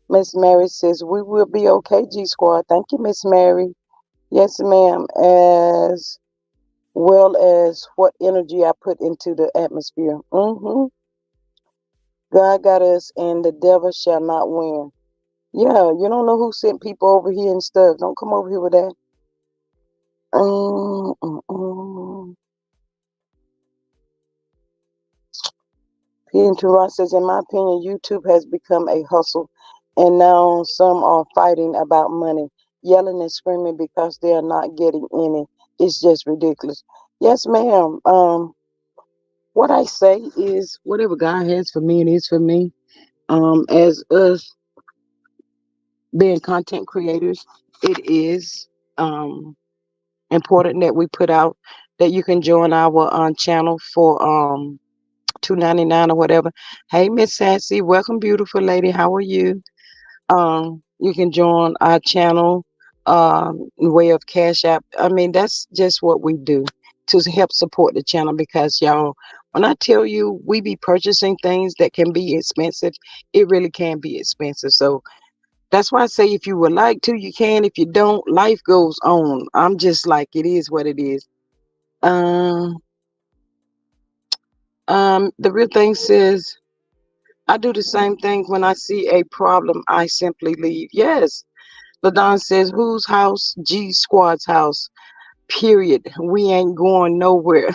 Miss Mary says, we will be okay, G Squad. Thank you, Miss Mary. Yes, ma'am. As well as what energy I put into the atmosphere. God got us, and the devil shall not win. Yeah, you don't know who sent people over here and stuff. Don't come over here with that. Mm, mm, mm. P. Ross says, in my opinion, YouTube has become a hustle, and now some are fighting about money, yelling and screaming because they are not getting any. It's just ridiculous. Yes, ma'am. What I say is, whatever God has for me, it is for me. As us being content creators, it is important that we put out that you can join our channel for $2.99 or whatever. Hey, Miss Sassy, welcome, beautiful lady. How are you? You can join our channel way of Cash App. I mean, that's just what we do to help support the channel because y'all, when I tell you we be purchasing things that can be expensive, it really can be expensive. So that's why I say if you would like to, you can. If you don't, life goes on. I'm just like, it is what it is. Um, the real thing says, I do the same thing when I see a problem. I simply leave. Yes. LaDon says, whose house? G Squad's house. Period. We ain't going nowhere.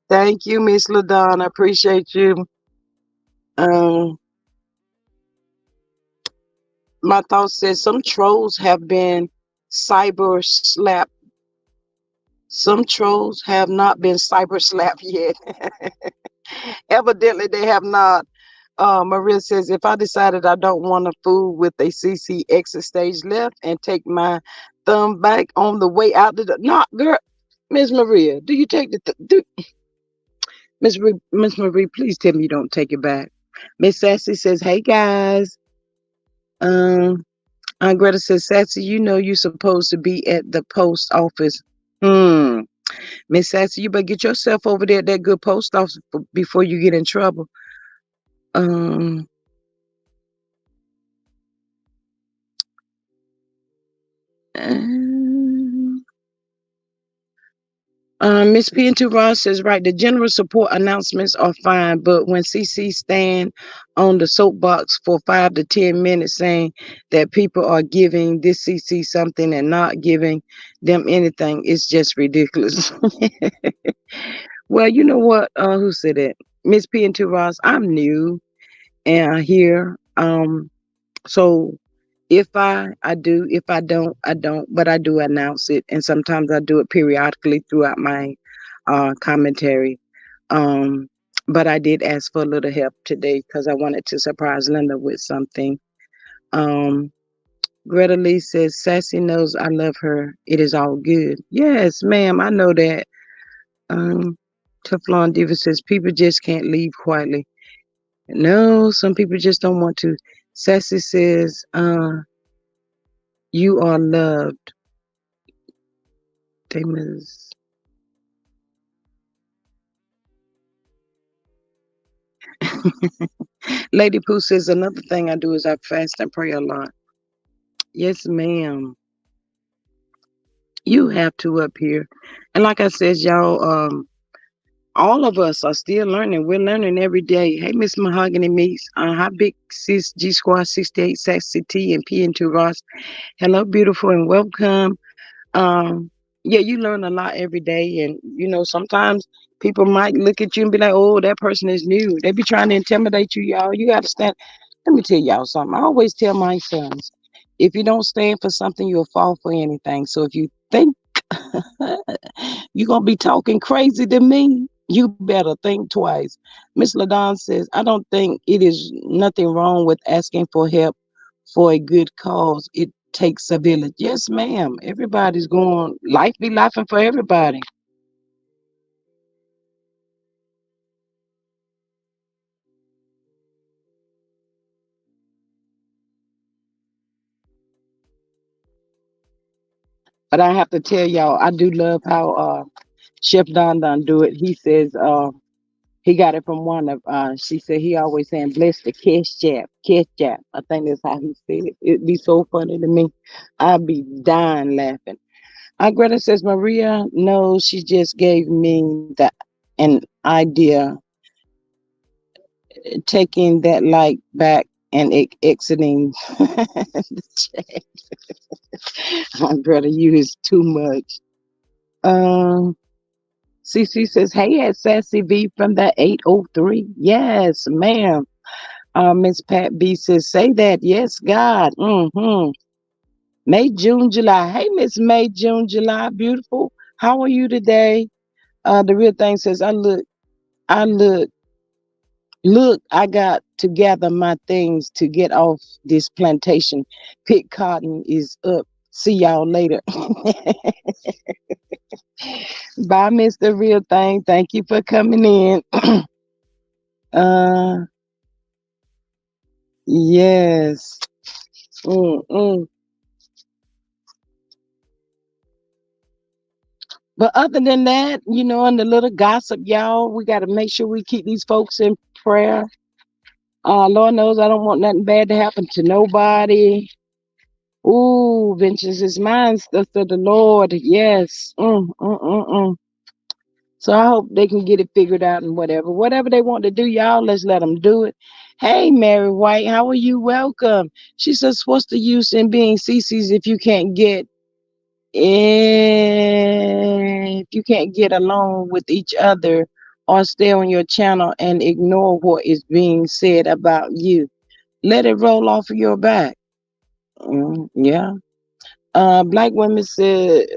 Thank you, Miss LaDon. I appreciate you. Um, my thought says some trolls have been cyber slapped. Some trolls have not been cyber slapped yet. Evidently, they have not. Maria says, if I decided I don't want to fool with a CC exit stage left and take my thumb back on the way out the door. Not, girl, Miss Maria, do you take the, Miss Marie, please tell me you don't take it back. Miss Sassy says, hey guys. Um, Aunt Greta says, Sassy, you know you're supposed to be at the post office. Hmm. Miss Sassy, you better get yourself over there at that good post office before you get in trouble. Um, Miss P&2 Ross says, right, the general support announcements are fine, but when CC stand on the soapbox for 5 to 10 minutes saying that people are giving this CC something and not giving them anything, it's just ridiculous. Well, you know what? Who said it? Miss P&2 Ross, I'm new and here. So if I do, if I don't, I don't, but I do announce it. And sometimes I do it periodically throughout my commentary. Um, but I did ask for a little help today because I wanted to surprise Linda with something. Um, Greta Lee says, Sassy knows I love her. It is all good. Yes, ma'am, I know that. Um, Teflon Diva says, people just can't leave quietly. No, some people just don't want to. Sassy says, you are loved. Famous. Lady Pooh says another thing I do is I fast and pray a lot. Yes, ma'am. You have to up here. And like I said, y'all, all of us are still learning. We're learning every day. Hey, Miss Mahogany Meats. Hi, Big Sis G Squad 68 Sassy T and P&2 Ross. Hello, beautiful, and welcome. Um, yeah, you learn a lot every day, and you know sometimes people might look at you and be like, "Oh, that person is new." They be trying to intimidate you, y'all. You got to stand. Let me tell y'all something. I always tell my sons, if you don't stand for something, you'll fall for anything. So if you think you're gonna be talking crazy to me, you better think twice. Miss Ladon says, I don't think it is nothing wrong with asking for help for a good cause. It takes a village. Yes, ma'am. Everybody's going, life be laughing for everybody. But I have to tell y'all, I do love how Chef Don do it. He says he got it from one of she said he always saying bless the cash jab. I think that's how he said it. It'd be so funny to me. I'd be dying laughing. Greta says Maria knows she just gave me an idea, taking that like back and exiting the chat. Greta, you is too much. Um CC says, hey, at Sassy V from the 803. Yes, ma'am. Miss Pat B says, say that. Yes, God. May, June, July. Hey, Miss May, June, July. Beautiful. How are you today? The real thing says, I look, I got to gather my things to get off this plantation. Pick cotton is up. See y'all later. Bye, Mr. Real Thing. Thank you for coming in. uh, yes. Mm-mm. But other than that, and the little gossip, y'all, we got to make sure we keep these folks in prayer. Lord knows I don't want nothing bad to happen to nobody. Ooh, vengeance is mine, stuff of the Lord. Yes. So I hope they can get it figured out and whatever they want to do, y'all. Let's let them do it. Hey, Mary White, how are you? Welcome. She says, "What's the use in being CC's if you can't get along with each other or stay on your channel and ignore what is being said about you? Let it roll off of your back." Yeah. Black women said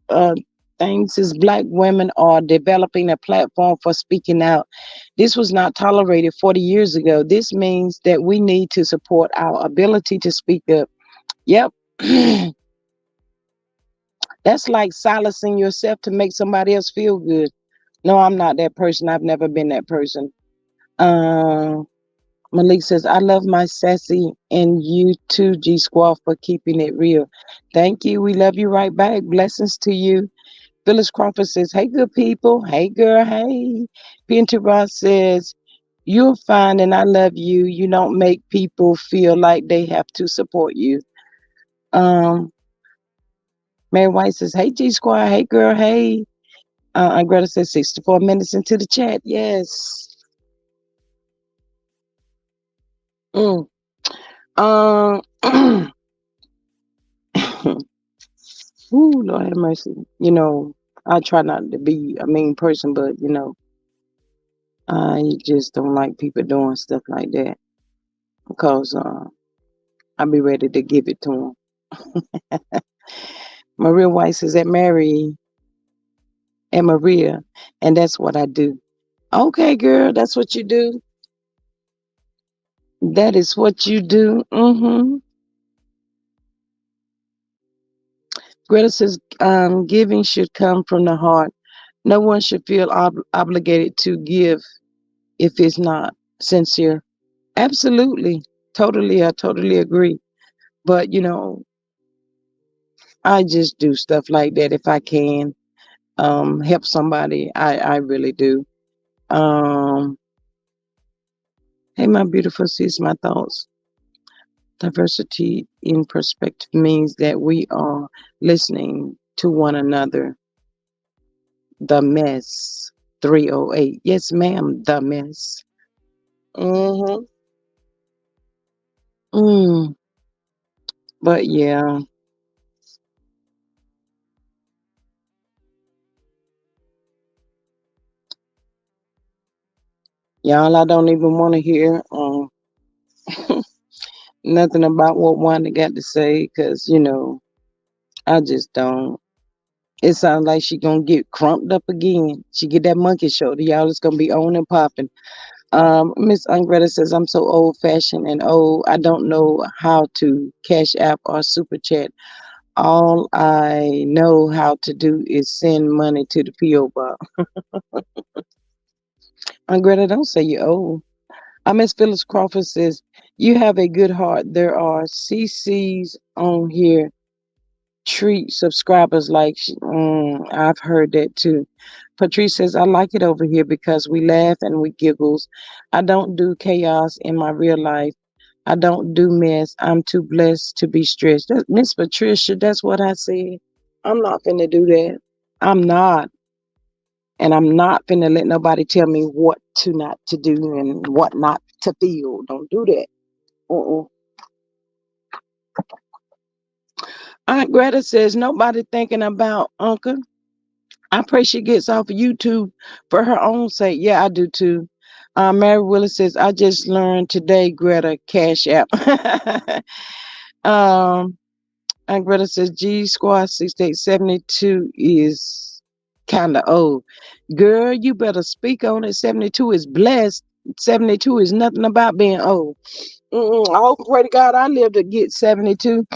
uh, things as black women are developing a platform for speaking out. This was not tolerated 40 years ago. This means that we need to support our ability to speak up. Yep. That's like silencing yourself to make somebody else feel good. No, I'm not that person. I've never been that person. Uh, Malik says, I love my sassy and you too, G Squad, for keeping it real. Thank you. We love you right back. Blessings to you. Phyllis Crawford says, hey, good people. Hey, girl. Hey. Pinter Ross says, you're fine and I love you. You don't make people feel like they have to support you. Um, Mary White says, hey, G Squad. Hey, girl. Hey. And Greta says 64 minutes into the chat. Yes. Mm. Um. Ooh, Lord have mercy. I try not to be a mean person, but I just don't like people doing stuff like that because I be ready to give it to them. Maria White says that Mary and Maria, and that's what I do. Okay, girl, that's what you do. That is what you do. Greta says giving should come from the heart. No one should feel obligated to give if it's not sincere. Absolutely. Totally. I totally agree. But, I just do stuff like that if I can help somebody. I really do. Um, hey, my beautiful sis, my thoughts. Diversity in perspective means that we are listening to one another. The mess 308. Yes, ma'am, the mess. Mm-hmm. Mm, but yeah, y'all, I don't even want to hear nothing about what Wanda got to say because, I just don't. It sounds like she gonna get crumped up again. She get that monkey shoulder, y'all. It's gonna be on and popping. Miss Ungreta says, I'm so old fashioned and old. I don't know how to cash app or super chat. All I know how to do is send money to the P.O. box. Ungreta, don't say you're old. Miss Phyllis Crawford says, you have a good heart. There are CCs on here treat subscribers like I've heard that too. Patrice says, I like it over here because we laugh and we giggles. I don't do chaos in my real life. I don't do mess. I'm too blessed to be stressed. Miss Patricia, that's what I said. I'm not finna do that. I'm not. And I'm not finna let nobody tell me what to not to do and what not to feel. Don't do that. Uh-uh. Aunt Greta says, nobody thinking about Uncle. I pray she gets off of YouTube for her own sake. Yeah, I do too. Mary Willis says, I just learned today, Greta, Cash App. um, and Greta says, G Squad 6872 is kind of old. Girl, you better speak on it. 72 is blessed. 72 is nothing about being old. I hope, pray to God, I live to get 72.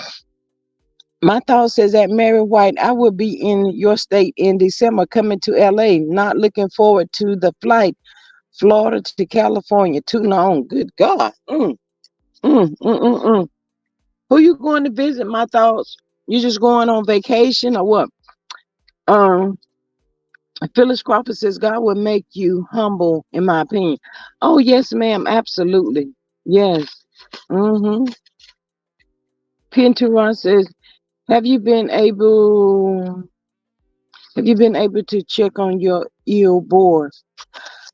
My thought says that Mary White, I will be in your state in December coming to LA. Not looking forward to the flight, Florida to California. Too long. Good God. Mm, mm, mm, mm. Who you going to visit? My thoughts. You just going on vacation or what? Um, Phyllis Crawford says God will make you humble, in my opinion. Oh yes, ma'am. Absolutely. Yes. Mm-hmm. Pinteron says, have you been able to check on your EO board?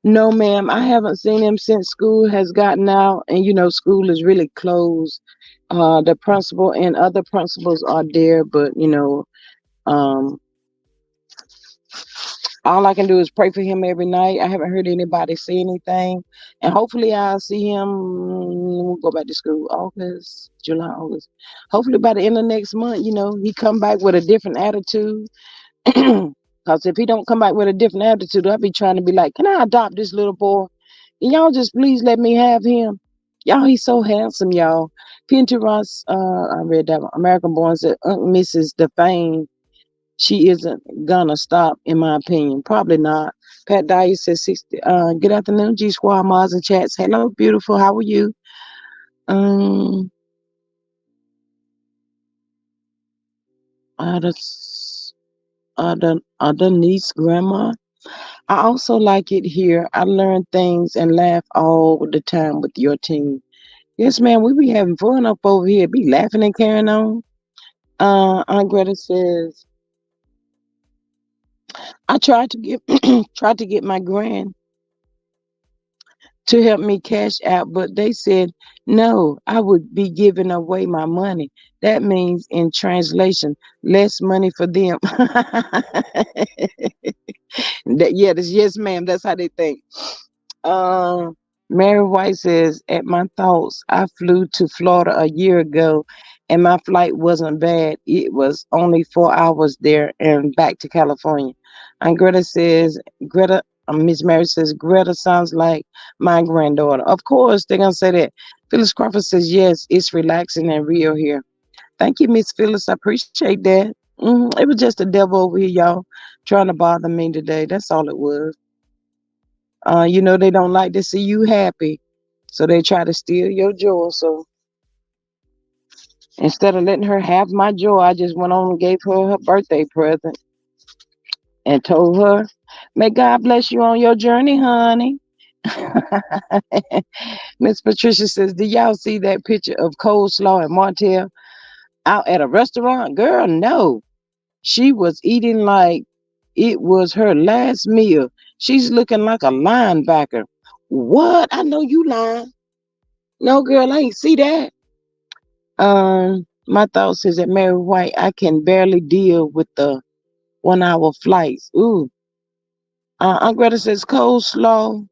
No, ma'am, I haven't seen him since school has gotten out, and school is really closed. The principal and other principals are there, but um, all I can do is pray for him every night. I haven't heard anybody say anything, and hopefully I'll see him. We'll go back to school August, July, August. Hopefully by the end of next month, he come back with a different attitude. Because if he don't come back with a different attitude, I'll be trying to be like, can I adopt this little boy? And y'all just please let me have him. Y'all, he's so handsome, y'all. Pinteros, I read that one. American Born said, Mrs. Defane, she isn't gonna stop, in my opinion. Probably not. Pat Dyer says, 60, good afternoon, G Squad, Mars and Chats. Hello, beautiful. How are you? Um, other, other niece, grandma. I also like it here. I learn things and laugh all the time with your team. Yes, man, we be having fun up over here. Be laughing and carrying on. Aunt Greta says, I tried to get tried to get my grand to help me cash out, but they said no, I would be giving away my money. That means in translation, less money for them. Yeah, yes, ma'am. That's how they think. Um, Mary White says, at my thoughts, I flew to Florida a year ago and my flight wasn't bad. It was only 4 hours there and back to California. And Miss Mary says, Greta sounds like my granddaughter. Of course, they're going to say that. Phyllis Crawford says, yes, it's relaxing and real here. Thank you, Miss Phyllis. I appreciate that. It was just the devil over here, y'all, trying to bother me today. That's all it was. They don't like to see you happy. So they try to steal your joy. So instead of letting her have my joy, I just went on and gave her birthday present and told her, may God bless you on your journey, honey. Miss Patricia says, do y'all see that picture of Coleslaw and Martell out at a restaurant? Girl, no. She was eating like it was her last meal. She's looking like a linebacker. What? I know you lying. No, girl, I ain't see that. My thoughts is that Mary White, I can barely deal with the 1 hour flights. Ooh. Aunt Greta says coleslaw,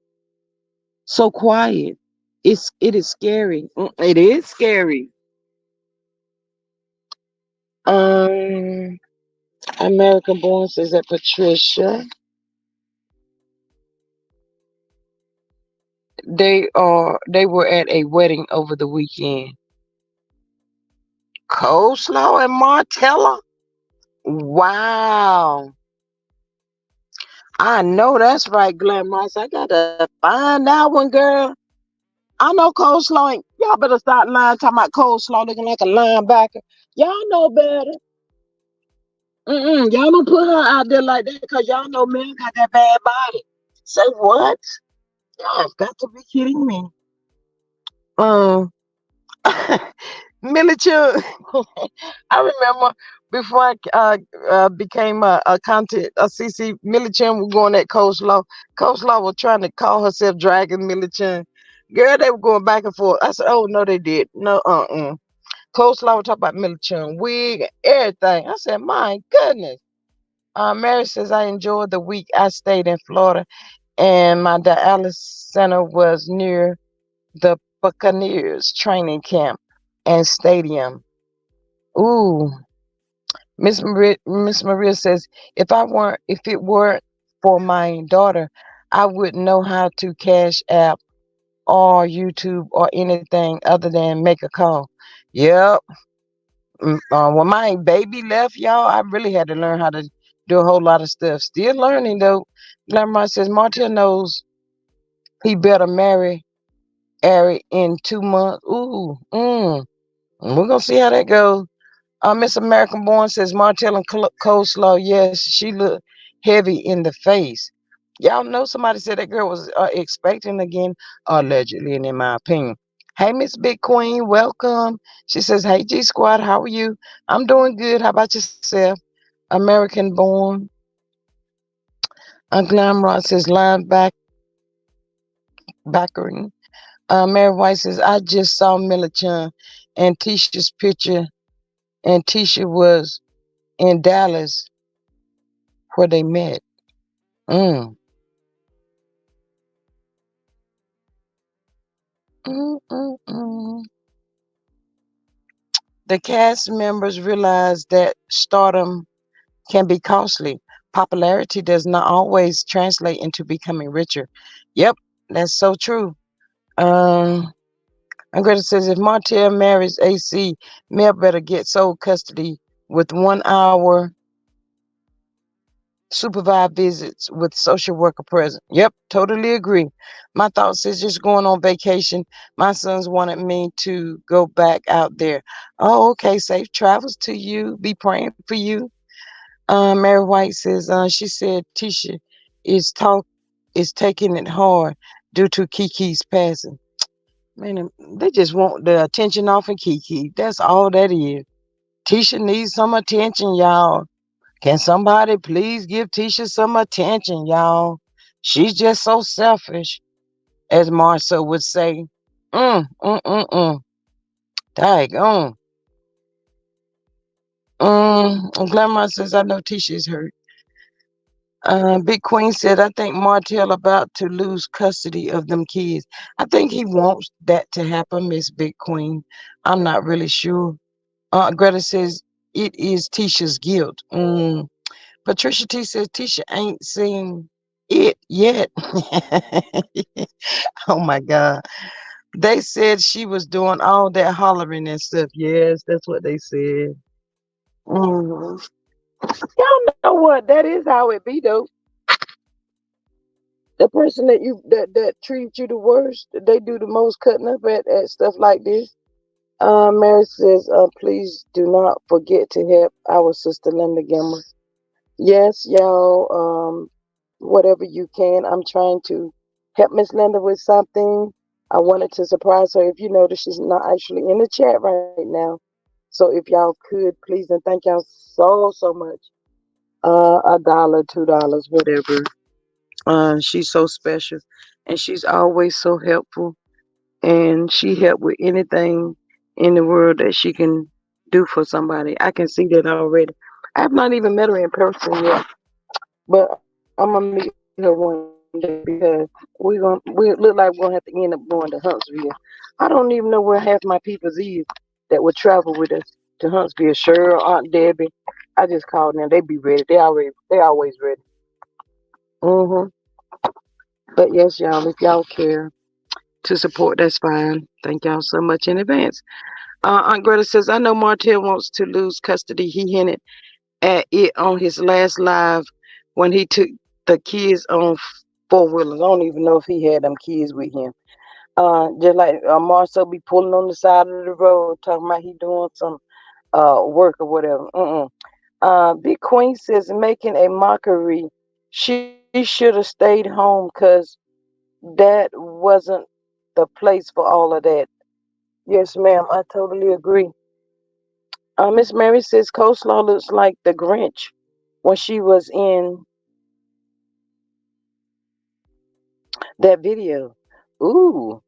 so quiet. It is scary. It is scary. Um, American Born says that Patricia. They were at a wedding over the weekend. Coleslaw and Martella. Wow. I know that's right, Glamorous. I gotta find that one, girl. I know coleslaw ain't. Y'all better start lying talking about coleslaw looking like a linebacker. Y'all know better. Y'all don't put her out there like that because y'all know men got that bad body. Say what? Y'all have got to be kidding me. Um, Millie Chug. I remember before I became a content a CC, Millie Chun was going at Coleslaw. Coleslaw was trying to call herself Dragon Millie Chun. Girl, they were going back and forth. I said, "Oh no, they did no, Coleslaw was talking about Millie Chun wig, everything." I said, "My goodness." Mary says, "I enjoyed the week. I stayed in Florida, and my dialysis center was near the Buccaneers training camp and stadium." Ooh, Miss Maria says, if it weren't for my daughter, I wouldn't know how to cash app or YouTube or anything other than make a call. Yep. When my baby left, y'all, I really had to learn how to do a whole lot of stuff. Still learning though. Lamar says Martel knows he better marry Ari in 2 months. Ooh, we're gonna see how that goes. Miss American Born says Martell and Coleslaw. Yes, she looked heavy in the face. Y'all know somebody said that girl was expecting again, allegedly, and in my opinion. Hey, Miss Big Queen, welcome. She says, "Hey, G Squad, how are you? I'm doing good. How about yourself?" American Born. Glamrod says, linebackering. Mary White says, "I just saw Millichan and Tisha's picture, and Tisha was in Dallas where they met." Mm. Mm-mm-mm. The cast members realize that stardom can be costly. Popularity does not always translate into becoming richer. Yep, that's so true. Um, and Greta says if Martell marries AC, Mel better get sole custody with 1 hour supervised visits with social worker present. Yep, totally agree. My thoughts is just going on vacation. My sons wanted me to go back out there. Oh, okay. Safe travels to you. Be praying for you. Mary White says she said Tisha is talk is taking it hard due to Kiki's passing. Man, they just want the attention off of Kiki. That's all that is. Tisha needs some attention, y'all. Can somebody please give Tisha some attention, y'all? She's just so selfish, as Marcel would say. Daggone. Glamour says, I know Tisha is hurt. Big Queen said, I think Martell about to lose custody of them kids. I think he wants that to happen, Miss Big Queen. I'm not really sure. Greta says, it is Tisha's guilt. Patricia T says Tisha ain't seen it yet. Oh my God. They said she was doing all that hollering and stuff. Yes, that's what they said. hmm Y'all know what? That is how it be though. The person that treats you the worst, they do the most cutting up at stuff like this. Mary says, please do not forget to help our sister Linda Gilmer. Yes, y'all. Whatever you can. I'm trying to help Miss Linda with something. I wanted to surprise her. If you notice, she's not actually in the chat right now. So if y'all could, please, and thank y'all so much. $1, $2, whatever. She's so special, and she's always so helpful, and she helped with anything in the world that she can do for somebody. I can see that already. I have not even met her in person yet, but I'm gonna meet her one day because we look like we're gonna have to end up going to Huntsville. I don't even know where half my people's is that would travel with us to Huntsville. Cheryl, Aunt Debbie. I just called them. They be ready. They always ready. hmm But yes, y'all, if y'all care. to support, that's fine. Thank y'all so much in advance. Aunt Greta says, I know Martell wants to lose custody. He hinted at it on his last live when he took the kids on four wheelers. I don't even know if he had them kids with him. Just like Marcel be pulling on the side of the road, talking about he doing some work or whatever. Big Queen says, making a mockery. She should have stayed home because that wasn't the place for all of that. Yes, ma'am. I totally agree. Miss Mary says coleslaw looks like the Grinch when she was in that video. Ooh.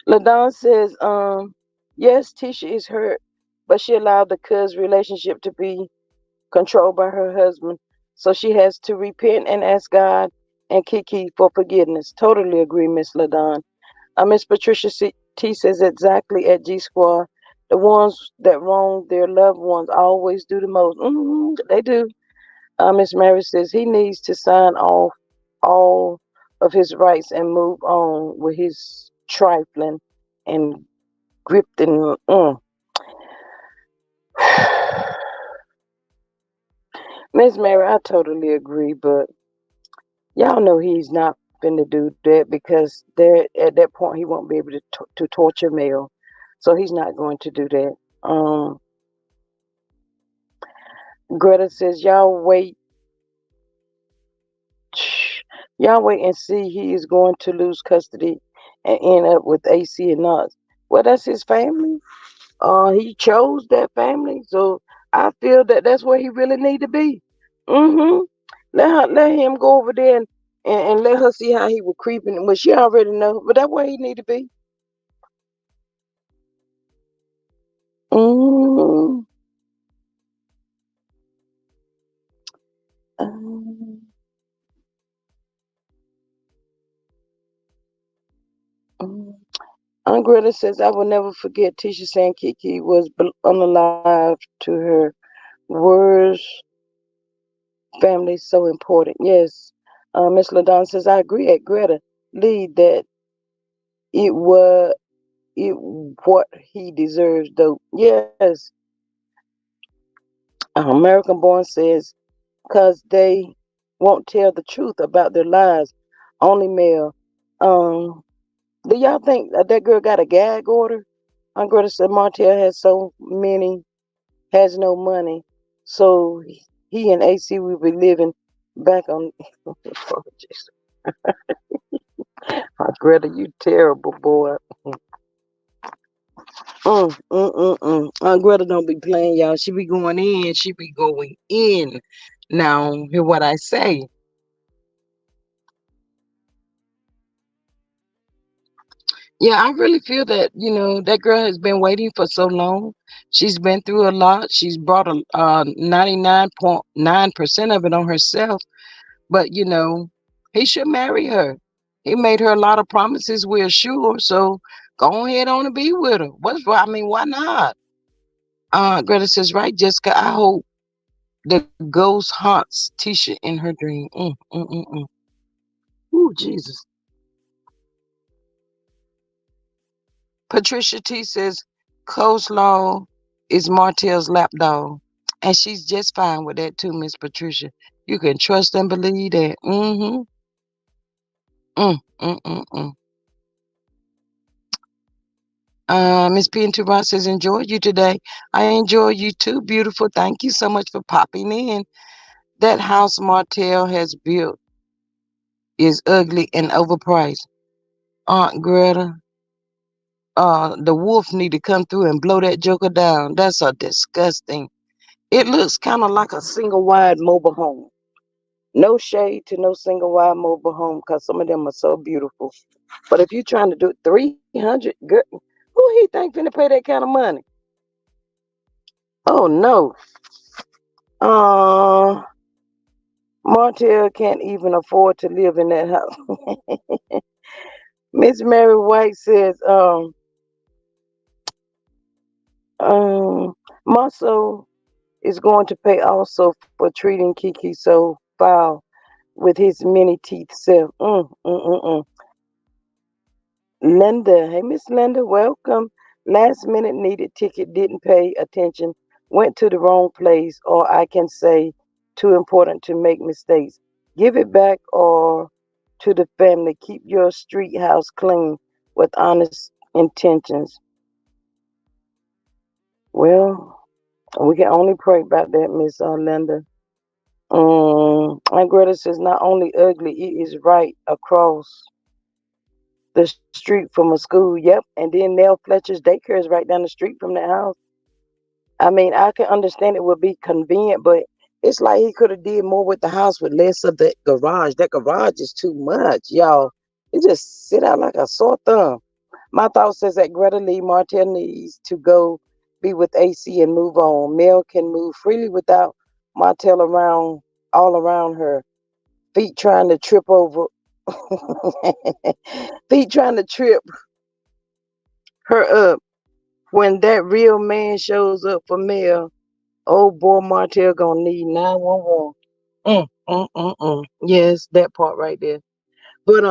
LaDon says, yes, Tisha is hurt, but she allowed the cuz relationship to be controlled by her husband. So she has to repent and ask God and Kiki for forgiveness. Totally agree, Miss LaDon. Miss Patricia T says exactly at G Squad. The ones that wrong their loved ones always do the most. They do. Miss Mary says he needs to sign off all of his rights and move on with his trifling and grifting. Miss Mary, I totally agree, but y'all know he's not finna do that because there at that point he won't be able to torture Mel, so he's not going to do that. Greta says y'all wait and see. He is going to lose custody and end up with AC and Knox. Well, that's his family. He chose that family, so I feel that that's where he really need to be. Mm-hmm. Let him go over there and let her see how he was creeping. Well, she already know, but that's where he need to be. Mm-hmm. Um, mm. Aunt Greta says, I will never forget Tisha saying Kiki was unalive to her. Words, family, so important. Yes. Miss LaDon says, I agree at Greta Lee that it was it what he deserves, though. Yes. American Born says, because they won't tell the truth about their lives. Only male. Um, do y'all think that girl got a gag order? Aunt Greta said Martell has no money, so he and AC will be living back on. Aunt Greta, you terrible boy. Aunt Greta don't be playing, y'all. She be going in. She be going in. Now, hear what I say. Yeah, I really feel that, that girl has been waiting for so long. She's been through a lot. She's brought 99.9% of it on herself. But, he should marry her. He made her a lot of promises, we're sure. So go ahead on and be with her. Why not? Greta says, right, Jessica, I hope the ghost haunts Tisha in her dream. Ooh, Jesus. Patricia T says coleslaw is Martell's lapdog. And she's just fine with that too, Miss Patricia. You can trust and believe that. Mm, mm, mm, mm. Miss P and Turon says, enjoy you today. I enjoy you too, beautiful. Thank you so much for popping in. That house Martell has built is ugly and overpriced. Aunt Greta, the wolf need to come through and blow that joker down. That's a disgusting. It looks kind of like a single wide mobile home. No shade to no single wide mobile home because some of them are so beautiful. But if you're trying to do 300, girl, who he think finna pay that kind of money? Oh no. Uh, Martell can't even afford to live in that house. Miss Mary White says, Muscle is going to pay also for treating Kiki so foul with his many teeth self. Linda, hey Miss Linda, welcome. Last minute needed ticket, didn't pay attention, went to the wrong place, or I can say too important to make mistakes. Give it back or to the family. Keep your street house clean with honest intentions. Well, we can only pray about that, Miss Linda. Aunt Greta says not only ugly, it is right across the street from a school. Yep. And then Nell Fletcher's daycare is right down the street from that house. I mean, I can understand it would be convenient, but it's like he could have did more with the house with less of the garage. That garage is too much, y'all. It just sit out like a sore thumb. My thought says that Greta Lee Martell needs to go be with AC and move on. Mel can move freely without Martell around all around her. Feet trying to trip over feet trying to trip her up. When that real man shows up for Mel, oh boy, Martell gonna need 911. Yes, that part right there. But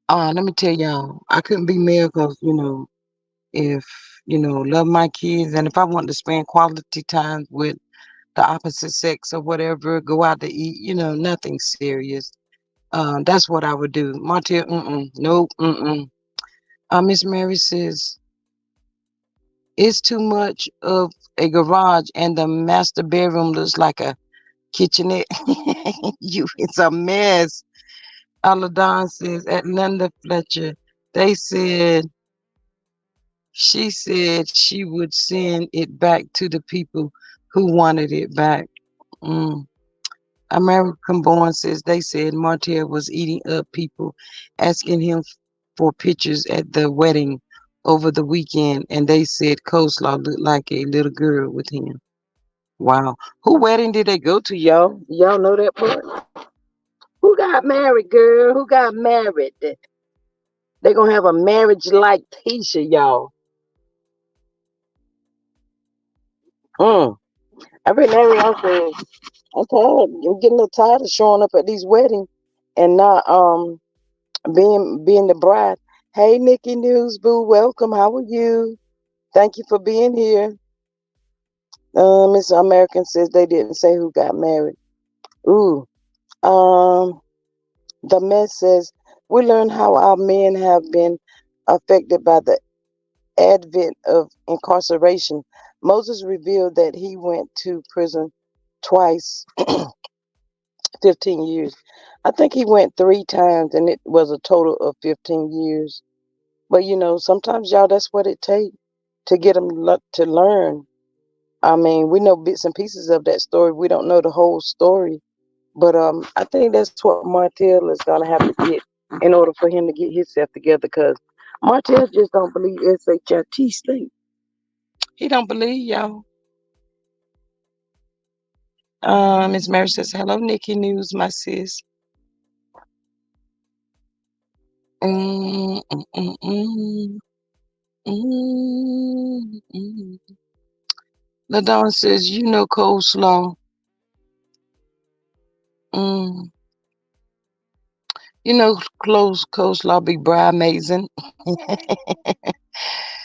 let me tell y'all, I couldn't be Mel because if love my kids and if I want to spend quality time with the opposite sex or whatever, go out to eat, nothing serious. That's what I would do. Martell, nope, Miss Mary says it's too much of a garage and the master bedroom looks like a kitchenette. It's a mess. Aladon says at Linda Fletcher, they said she said she would send it back to the people who wanted it back. Mm. American Born says they said Martell was eating up people, asking him for pictures at the wedding over the weekend, and they said coleslaw looked like a little girl with him. Wow. Who wedding did they go to, y'all? Y'all know that part? Who got married, girl? Who got married? They gonna have a marriage like Tisha, y'all. Mm. I read Mary said, I'm tired. I'm getting a little tired of showing up at these weddings and not being the bride. Hey Nikki News Boo, welcome. How are you? Thank you for being here. Miss American says they didn't say who got married. Ooh. Um the mess says we learn how our men have been affected by the advent of incarceration. Moses revealed that he went to prison twice, 15 years. I think he went 3 times and it was a total of 15 years. But sometimes y'all, that's what it takes to get them to learn. I mean, we know bits and pieces of that story. We don't know the whole story. But I think that's what Martell is gonna have to get in order for him to get himself together. Because Martell just don't believe SHIT sleep. He don't believe y'all. Miss Mary says, "Hello, Nikki News, my sis." Mm, mm, mm, mm, mm. LaDonna says, "You know coleslaw. Mm. You know, close coleslaw be bridesmaids."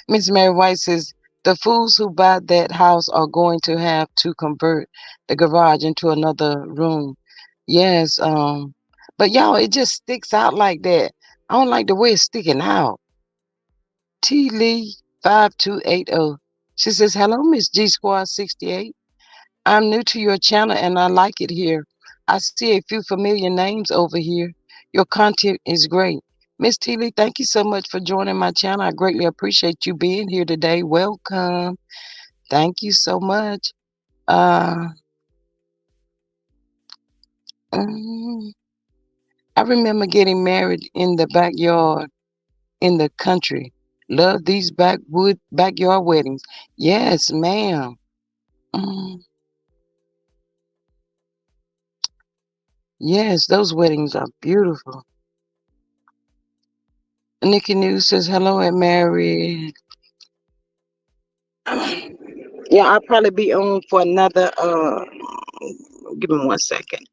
Miss Mary White says the fools who buy that house are going to have to convert the garage into another room. Yes, but y'all, it just sticks out like that. I don't like the way it's sticking out. T Lee 5280. She says, "Hello, Miss G Squad 68. I'm new to your channel and I like it here. I see a few familiar names over here. Your content is great. Miss T Lee, thank you so much for joining my channel. I greatly appreciate you being here today. Welcome. Thank you so much. Uh, mm, I remember getting married in the backyard in the country. Love these backyard weddings. Yes, ma'am. Mm, yes, those weddings are beautiful. Nikki News says hello and Mary. Yeah, I'll probably be on for another give me 1 second.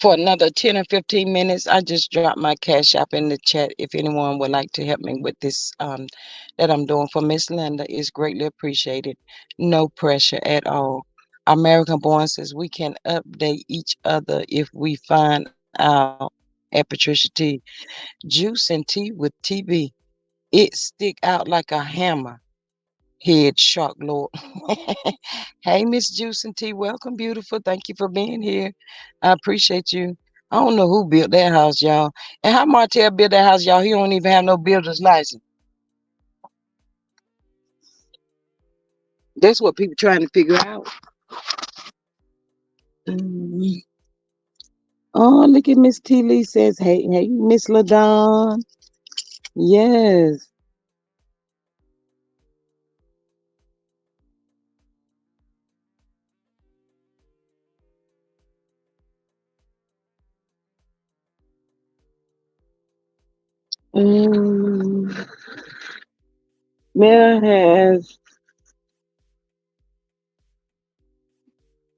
for another 10 or 15 minutes. I just dropped my cash app in the chat if anyone would like to help me with this that I'm doing for Miss Linda. Is greatly appreciated. No pressure at all. American Born says we can update each other if we find out at Patricia T. Juice and tea with TB. It stick out like a hammer. Head shark lord. Hey, Miss Juice and Tea, welcome, beautiful. Thank you for being here. I appreciate you. I don't know who built that house, y'all. And how Martell built that house, y'all? He don't even have no builder's license. That's what people trying to figure out. Mm. Oh, look at Miss T. Lee says, hey, Miss LaDon. Yes. Mm. Mel has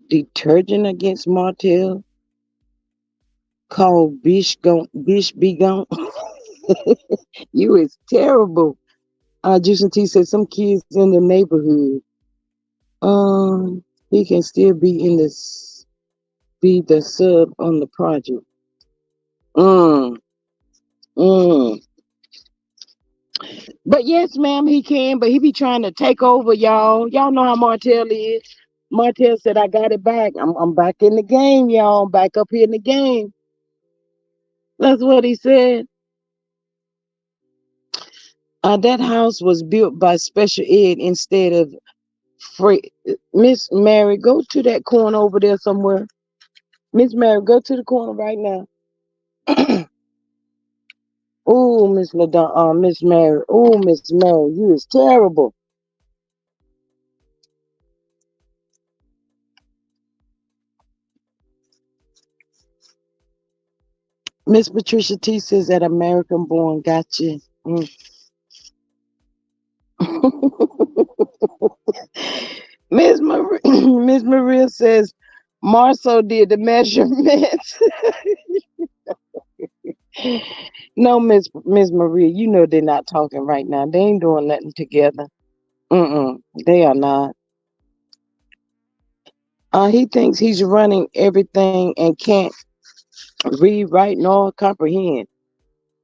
detergent against Martell called Bish Be Gone. You is terrible. Juice and T said some kids in the neighborhood. He can still be in this, be the sub on the project. Mm, mm. But yes, ma'am, he can. But he be trying to take over, y'all. Y'all know how Martell is. Martell said, "I got it back. I'm back in the game, y'all. I'm back up here in the game." That's what he said. That house was built by special ed instead of free. Miss Mary, go to that corner over there somewhere. Miss Mary, go to the corner right now. Oh, Miss LaDon, Miss Mary. Oh, Miss Mary, you is terrible. Miss Patricia T says that American born got you. Mm. Miss Miss Maria says Marceau did the measurements. No, Miss Maria, you know they're not talking right now. They ain't doing nothing together. Mm-mm, they are not. He thinks he's running everything and can't read, write, nor comprehend.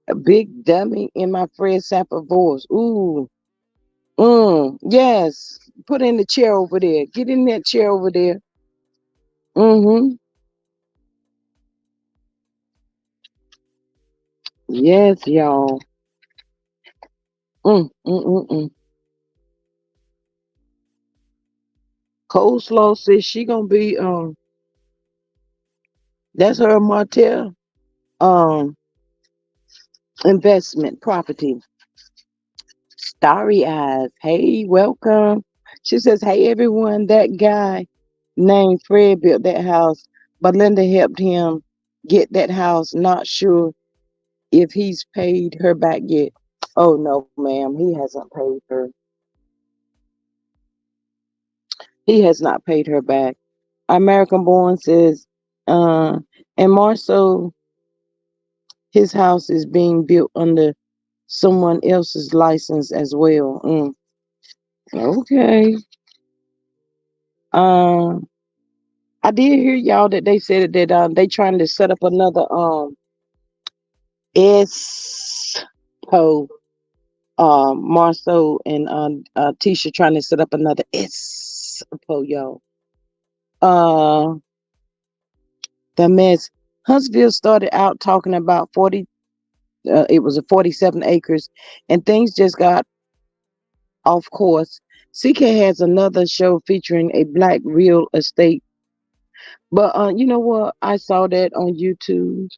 A big dummy in my Fred Sanford voice. Ooh. Yes. Put in the chair over there. Get in that chair over there. Mm-hmm. Yes, y'all. Mm. Coleslaw says she gonna be that's her Martell um investment property. Starry Eyes. Hey, welcome. She says, hey everyone, that guy named Fred built that house, but Linda helped him get that house. Not sure if he's paid her back yet. Oh no, ma'am, he hasn't paid her. He has not paid her back. American Born says, uh, and more so, his house is being built under someone else's license as well. Okay. Um, I did hear y'all that they said that they trying to set up another S po Marceau and Tisha trying to set up another S po y'all. Uh the mess. Huntsville started out talking about 40, it was a 47 acres, and things just got off course. CK has another show featuring a black real estate. But you know what? I saw that on YouTube,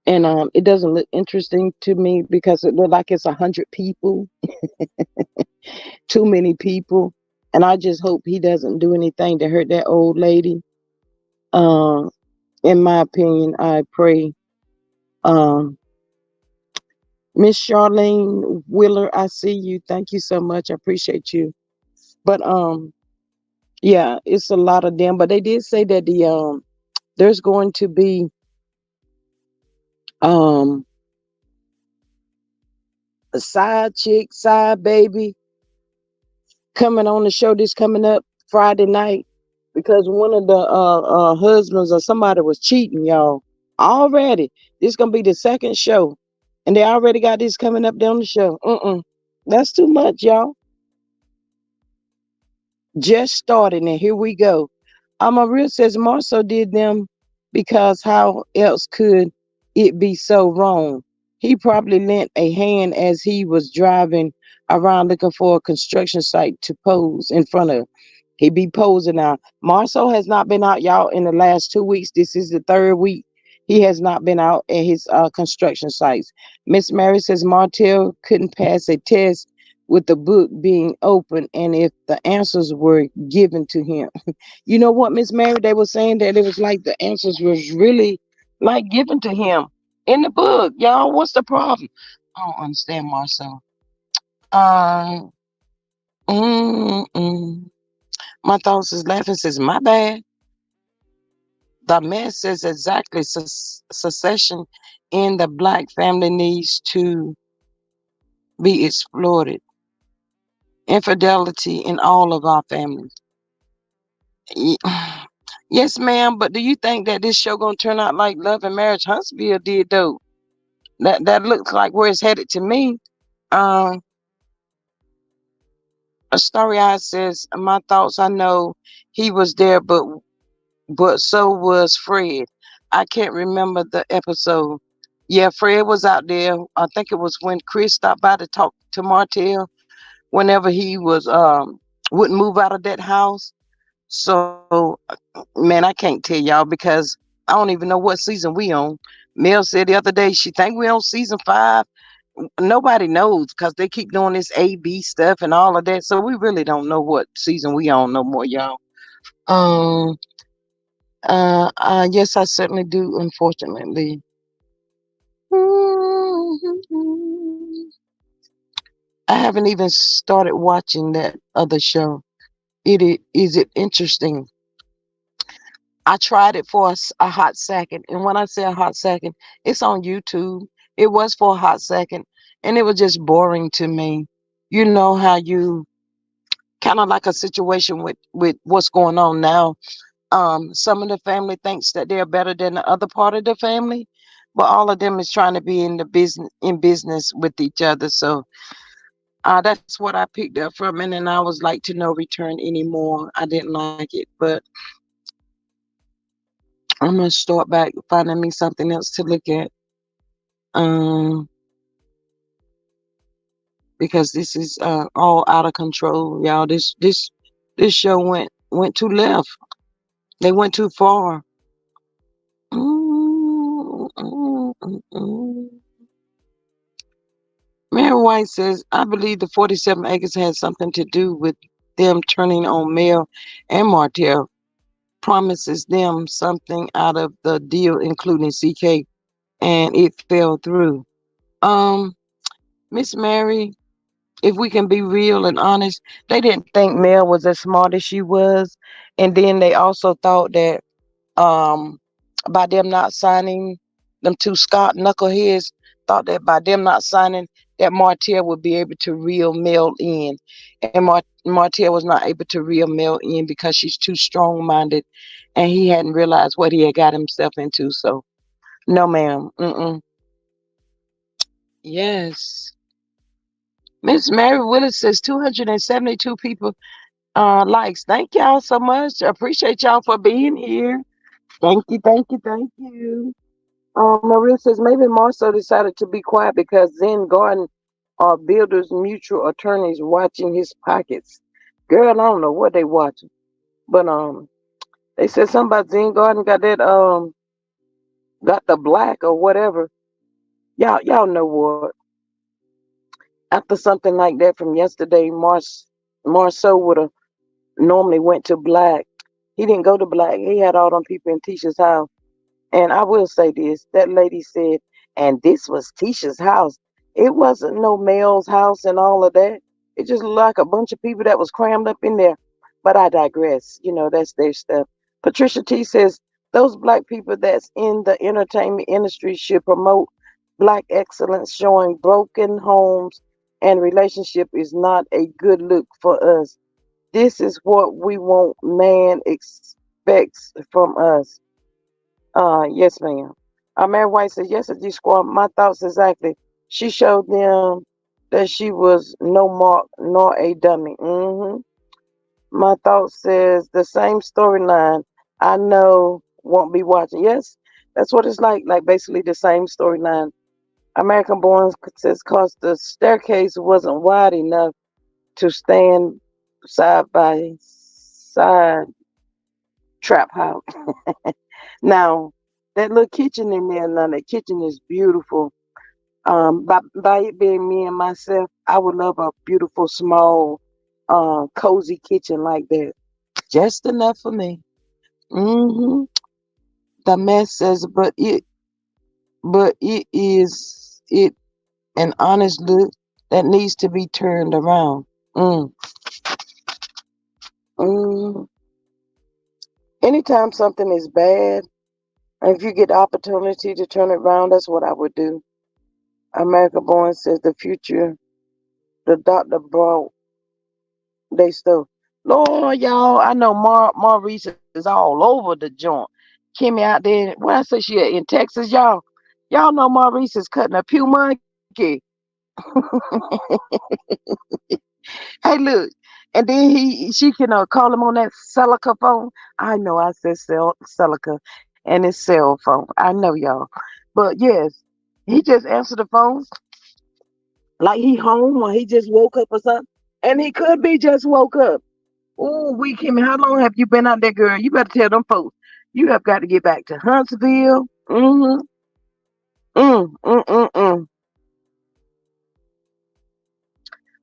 and it doesn't look interesting to me because it looked like it's 100 people, too many people, and I just hope he doesn't do anything to hurt that old lady. Um, in my opinion, I pray. Um, Miss Charlene Wheeler, I see you. Thank you so much. I appreciate you. But yeah, it's a lot of them. But they did say that There's going to be um a side chick, side baby coming on the show this coming up Friday night because one of the husbands or somebody was cheating, y'all. Already. This gonna be the second show. And they already got this coming up down the show. That's too much, y'all. Just starting, and here we go. Maria says Marceau did them because how else could it be so wrong? He probably lent a hand as he was driving around looking for a construction site to pose in front of. He be posing now. Marceau has not been out, y'all, in the last 2 weeks. This is the third week. He has not been out at his construction sites. Miss Mary says Martell couldn't pass a test with the book being open and if the answers were given to him. You know what, Miss Mary? They were saying that it was like the answers was really like given to him in the book. Y'all, what's the problem? I don't understand, Marcel. Um, mm-mm. My thoughts is laughing says, my bad. The man says exactly secession in the black family needs to be exploited. Infidelity in all of our families. Ye- Yes, ma'am. But do you think that this show gonna turn out like Love and Marriage Huntsville did though? That looks like where it's headed to me. Um, a story eye says, my thoughts. I know he was there, but so was Fred. I can't remember the episode. Yeah, Fred was out there. I think it was when Chris stopped by to talk to Martell. Whenever he was wouldn't move out of that house. So, man, I can't tell y'all because I don't even know what season we on. Mel said the other day she think we on season 5. Nobody knows because they keep doing this A/B stuff and all of that. So we really don't know what season we on no more, y'all. Um. Yes, I certainly do. Unfortunately, I haven't even started watching that other show. Is it interesting? I tried it for a hot second. And when I say a hot second, it's on YouTube. It was for a hot second. And it was just boring to me. You know how you kind of like a situation with what's going on now. Some of the family thinks that they're better than the other part of the family, but all of them is trying to be in business with each other. So that's what I picked up from it, and I was like to no return anymore. I didn't like it, but I'm gonna start back finding me something else to look at. Um, because this is all out of control, y'all. This show went too left. They went too far. Mm, mm, mm, mm. Mary White says, I believe the 47 acres had something to do with them turning on Mel and Martell. Promises them something out of the deal, including CK, and it fell through. Um, Miss Mary, if we can be real and honest, they didn't think Mel was as smart as she was. And then they also thought that um by them not signing, them two Scott knuckleheads thought that by them not signing that Martell would be able to reel Mel in. And Martell was not able to reel Mel in because she's too strong minded and he hadn't realized what he had got himself into. So no ma'am. Yes. Miss Mary Willis says 272 people likes. Thank y'all so much. I appreciate y'all for being here. Thank you, thank you, thank you. Maria says maybe Marceau decided to be quiet because Zen Garden are builders mutual attorneys watching his pockets. Girl, I don't know what they watching. But they said something about Zen Garden got that got the black or whatever. Y'all know what. After something like that from yesterday, Marceau would have normally went to black. He didn't go to black. He had all them people in Tisha's house. And I will say this, that lady said, and this was Tisha's house. It wasn't no Mel's house and all of that. It just looked like a bunch of people that was crammed up in there. But I digress. You know, that's their stuff. Patricia T says, Those black people that's in the entertainment industry should promote black excellence, showing broken homes and relationship is not a good look for us. This is what we want man expects from us. Yes, ma'am. Mary White says, yes, G Squad, my thoughts exactly. She showed them that she was no mark nor a dummy. My thoughts says the same storyline. I know won't be watching. Yes, that's what it's like. Like basically the same storyline. American Born says, cause the staircase wasn't wide enough to stand side by side trap house. Now, that little kitchen in there, now that kitchen is beautiful. By it being me and myself, I would love a beautiful, small, cozy kitchen like that. Just enough for me. hmm The mess says, but it is it an honest look that needs to be turned around. Mm. Mm. Anytime something is bad, and if you get the opportunity to turn it around, that's what I would do. America Born says the future, the doctor brought they stole. Lord, y'all, I know Maurice is all over the joint. Kimmy out there, what I say she at in Texas, y'all. Y'all know Maurice is cutting a pew monkey. Hey, look, and then she can call him on that Celica phone. I know I said Celica, and it's cell phone. I know y'all, but yes, he just answered the phone like he home or he just woke up or something, and he could be just woke up. Oh, we Kimmy, how long have you been out there, girl? You better tell them folks. You have got to get back to Huntsville. Mm-hmm. Mm, mm, mm, mm.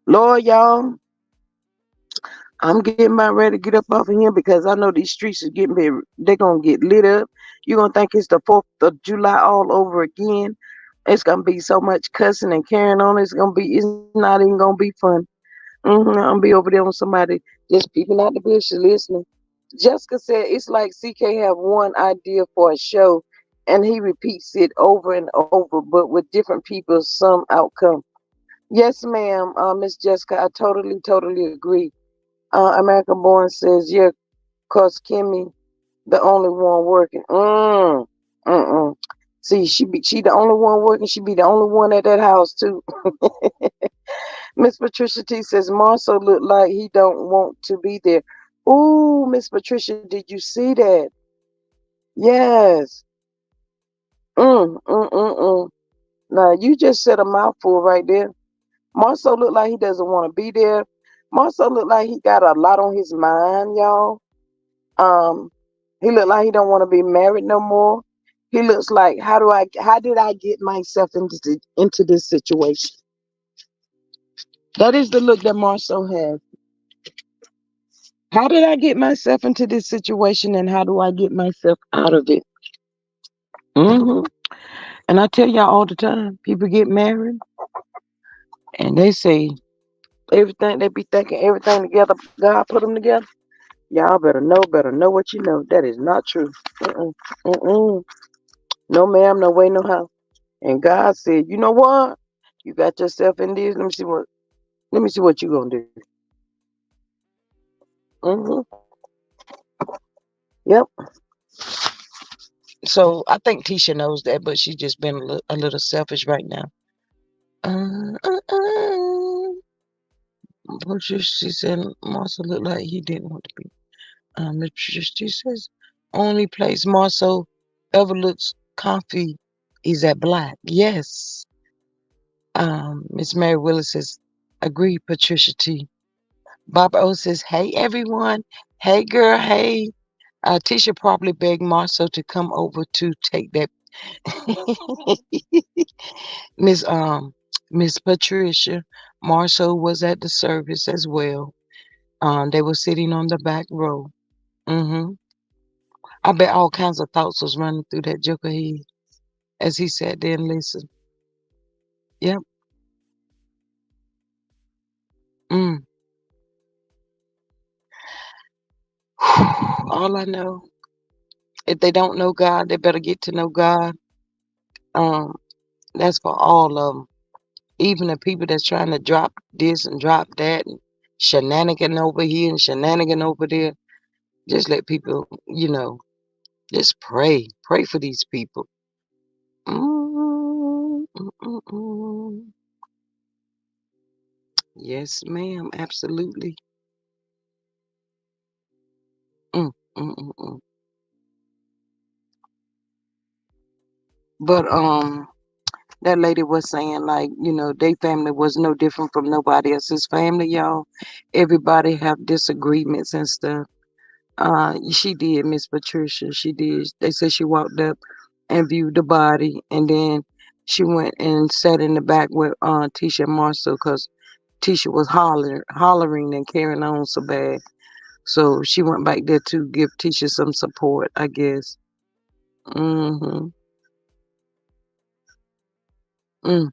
Lord, y'all, I'm getting about ready to get up off of here because I know these streets is getting big. They're gonna get lit up. You're gonna think it's the 4th of July all over again. It's gonna be so much cussing and carrying on. It's not even gonna be fun. I'm gonna be over there on somebody just peeping out the bushes listening. Jessica said it's like CK have one idea for a show and he repeats it over and over, but with different people, some outcome. Yes, ma'am, Miss Jessica, I totally agree. American Born says, yeah, cause Kimmy, the only one working. Mm. See, she the only one working. She be the only one at that house too. Miss Patricia T says Marcel looked like he don't want to be there. Ooh, Miss Patricia, did you see that? Yes. Mm. Now you just said a mouthful right there. Marcel looked like he doesn't want to be there. Marcel looked like he got a lot on his mind, y'all. Um, he looked like he don't want to be married no more. He looks like how did I get myself into this situation? That is the look that Marcel has. How did I get myself into this situation and how do I get myself out of it? hmm And I tell y'all all the time, people get married and they say everything, they be thinking everything together, God put them together. Y'all better know what you know. That is not true. Mm-mm, mm-mm. No ma'am, no way, no how. And God said, you know what? You got yourself in this. Let me see what you gonna do. hmm Yep. So I think Tisha knows that, but she's just been a little selfish right now. Uh, uh, uh. She said Marcel looked like he didn't want to be. She says only place Marcel ever looks comfy is at Black. Yes. Miss Mary Willis says, agree, Patricia T. Bob O says, hey everyone. Hey girl, hey. Tisha probably begged Marcel to come over to take that Miss Miss Patricia. Marcel was at the service as well. They were sitting on the back row. hmm I bet all kinds of thoughts was running through that joker head as he sat there and listened. Yep. Mm. All I know If they don't know God, they better get to know God. Um, that's for all of them. Even the people that's trying to drop this and drop that and shenanigan over here and shenanigan over there. Just let people, just pray. Pray for these people. Mm, mm, mm, mm. Yes, ma'am. Absolutely. Mm, mm, mm, mm. But that lady was saying like, their family was no different from nobody else's family, y'all. Everybody have disagreements and stuff. She did, Miss Patricia. She did. They said she walked up and viewed the body, and then she went and sat in the back with Tisha and Marcel because Tisha was hollering and carrying on so bad. So she went back there to give Tisha some support, I guess. Mm-hmm. Mm.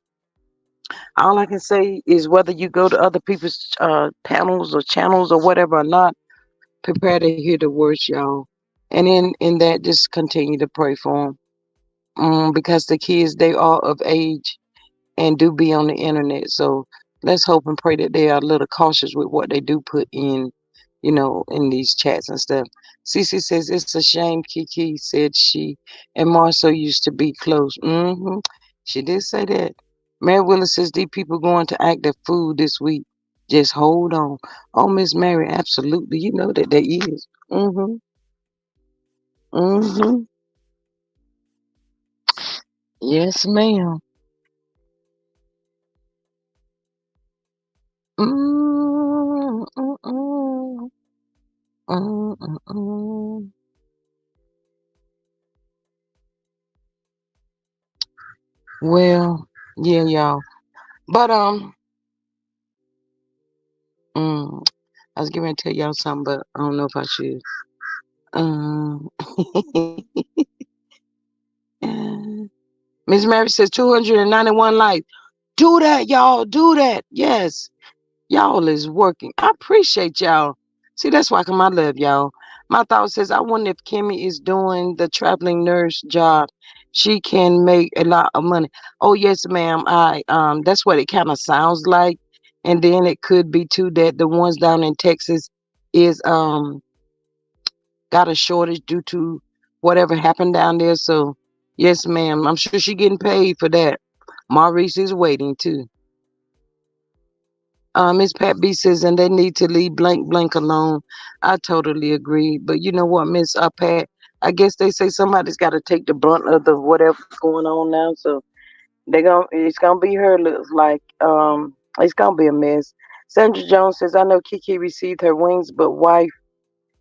All I can say is whether you go to other people's panels or channels or whatever or not, prepare to hear the worst, y'all. And in that, just continue to pray for them. Because the kids, they are of age and do be on the internet. So let's hope and pray that they are a little cautious with what they do put in, in these chats and stuff. Cece says, it's a shame, Kiki, said she, and Marcel used to be close. She did say that. Mary Willis says, these people going to act their food this week. Just hold on. Oh, Miss Mary, absolutely. You know that there is. Mm-hmm. Mm-hmm. Yes, ma'am. Mm, mm, mm, mm, mm, mm. Well, yeah, y'all. But mm, I was going to tell y'all something, but I don't know if I should. Um, Miss Mary says 291 likes. Do that, y'all. Do that. Yes. Y'all is working. I appreciate y'all. See, that's why I love y'all. My thought says, I wonder if Kimmy is doing the traveling nurse job. She can make a lot of money. Oh yes, ma'am. I that's what it kind of sounds like. And then it could be too that the ones down in Texas is got a shortage due to whatever happened down there. So yes, ma'am. I'm sure she getting paid for that. Maurice is waiting too. Miss Pat B says, and they need to leave blank blank alone. I totally agree. But you know what, Miss Pat? I guess they say somebody's got to take the brunt of the whatever's going on now. So it's gonna be her. Looks like it's gonna be a mess. Sandra Jones says, I know Kiki received her wings, but wife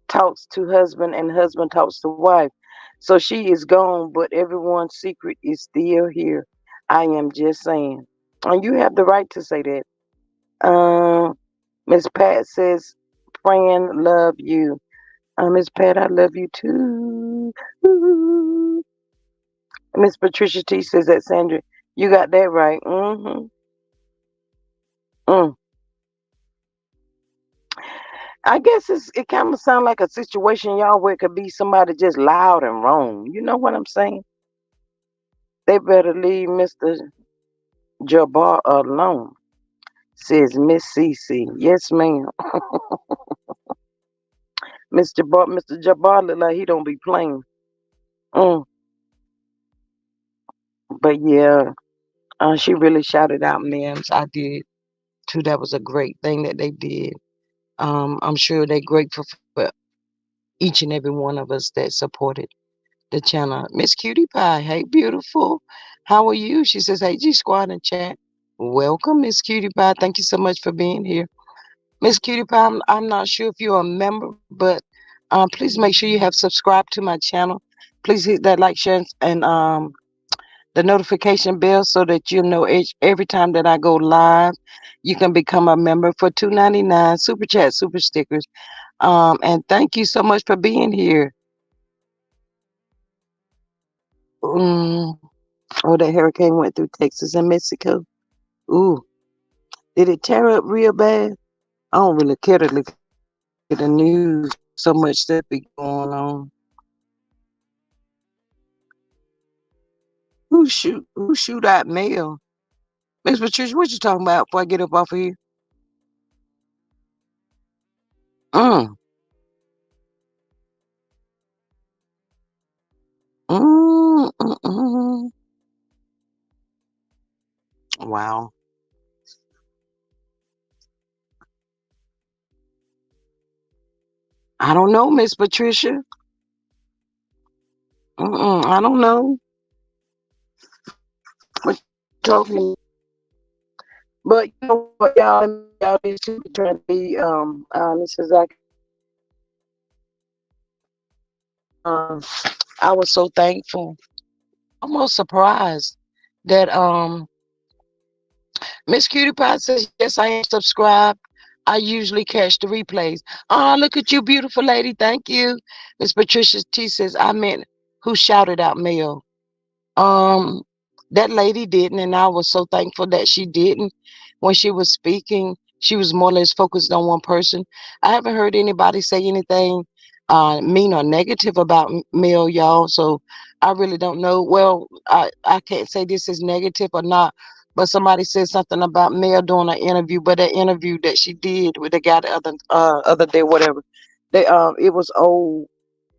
talks to husband and husband talks to wife. So she is gone, but everyone's secret is still here. I am just saying, and you have the right to say that. Miss Pat says, "Friend, love you." Miss Pat, I love you too. Ooh. Miss Patricia T says that Sandra, you got that right. Mm-hmm. Mm. I guess it kind of sounds like a situation, y'all, where it could be somebody just loud and wrong. You know what I'm saying? They better leave Mr. Jabbar alone, says Miss CC. Yes, ma'am. Mr. Jabbar look like he don't be playing. Mm. But yeah, she really shouted out names. I did too. That was a great thing that they did. I'm sure they're grateful for each and every one of us that supported the channel. Miss Cutie Pie, hey beautiful, how are you? She says, hey G Squad in chat. Welcome, Miss Cutie Pie. Thank you so much for being here. Miss Cutie Pie, I'm not sure if you're a member, but please make sure you have subscribed to my channel. Please hit that like, share, and the notification bell so that you know every time that I go live. You can become a member for $2.99. Super chat, super stickers. And thank you so much for being here. Mm, oh, that hurricane went through Texas and Mexico. Ooh, did it tear up real bad? I don't really care to look at the news. So much stuff be going on. Who shoot out mail? Miss Patricia, what you talking about before I get up off of here? Mm, mm. Wow. I don't know, Miss Patricia. I don't know what you talking. But you know what, y'all? Let me tell y'all this too. Trying to be honest as I um, I was so thankful, almost surprised that Miss Cutie Pie says yes, I am subscribed. I usually catch the replays. Oh, look at you, beautiful lady. Thank you. Miss Patricia T says I meant who shouted out Mel. Um, that lady didn't, and I was so thankful that she didn't. When she was speaking, she was more or less focused on one person. I haven't heard anybody say anything mean or negative about Mel, y'all. So I really don't know. Well, I can't say this is negative or not. But somebody said something about Mel doing an interview, but that interview that she did with the guy the other day, whatever, they it was old,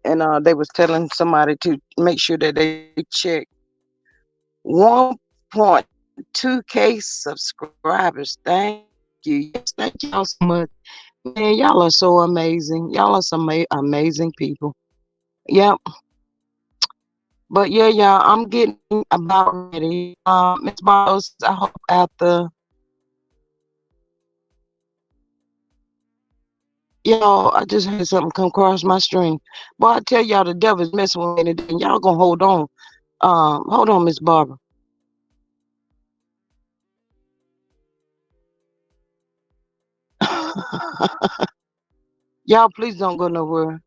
and they was telling somebody to make sure that they check 1.2K subscribers. Thank you. Yes, thank y'all so much. Man, y'all are so amazing. Y'all are some amazing people. Yep. But yeah, y'all, I'm getting about ready. Miss Barros, I hope after y'all, I just had something come across my stream. But I tell y'all, the devil's messing with me today, and y'all gonna hold on. Hold on, Miss Barbara. Y'all, please don't go nowhere.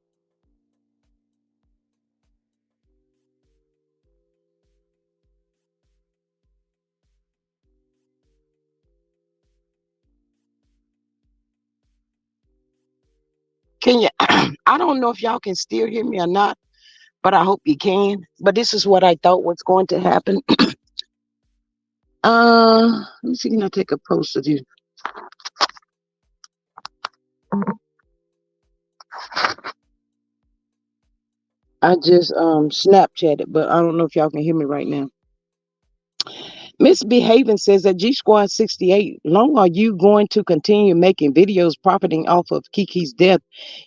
Can you? I don't know if y'all can still hear me or not, but I hope you can. But this is what I thought was going to happen. Let me see. Can I take a post of you? I just Snapchatted, but I don't know if y'all can hear me right now. Misbehaving says that G Squad 68. Long are you going to continue making videos profiting off of Kiki's death?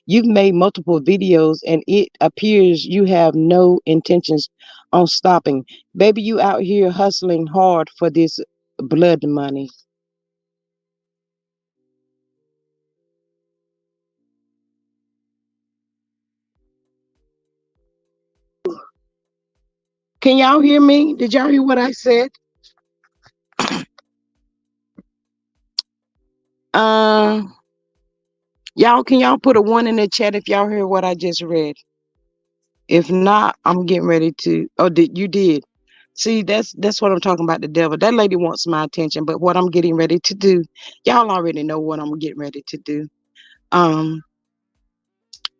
You've made multiple videos, and it appears you have no intentions on stopping. Baby, you out here hustling hard for this blood money. Can y'all hear me? Did y'all hear what I said? Uh, y'all, can y'all put a one in the chat if y'all hear what I just read? If not, I'm getting ready to. Oh, did you did? See, that's what I'm talking about. The devil. That lady wants my attention, but what I'm getting ready to do, y'all already know what I'm getting ready to do. Um,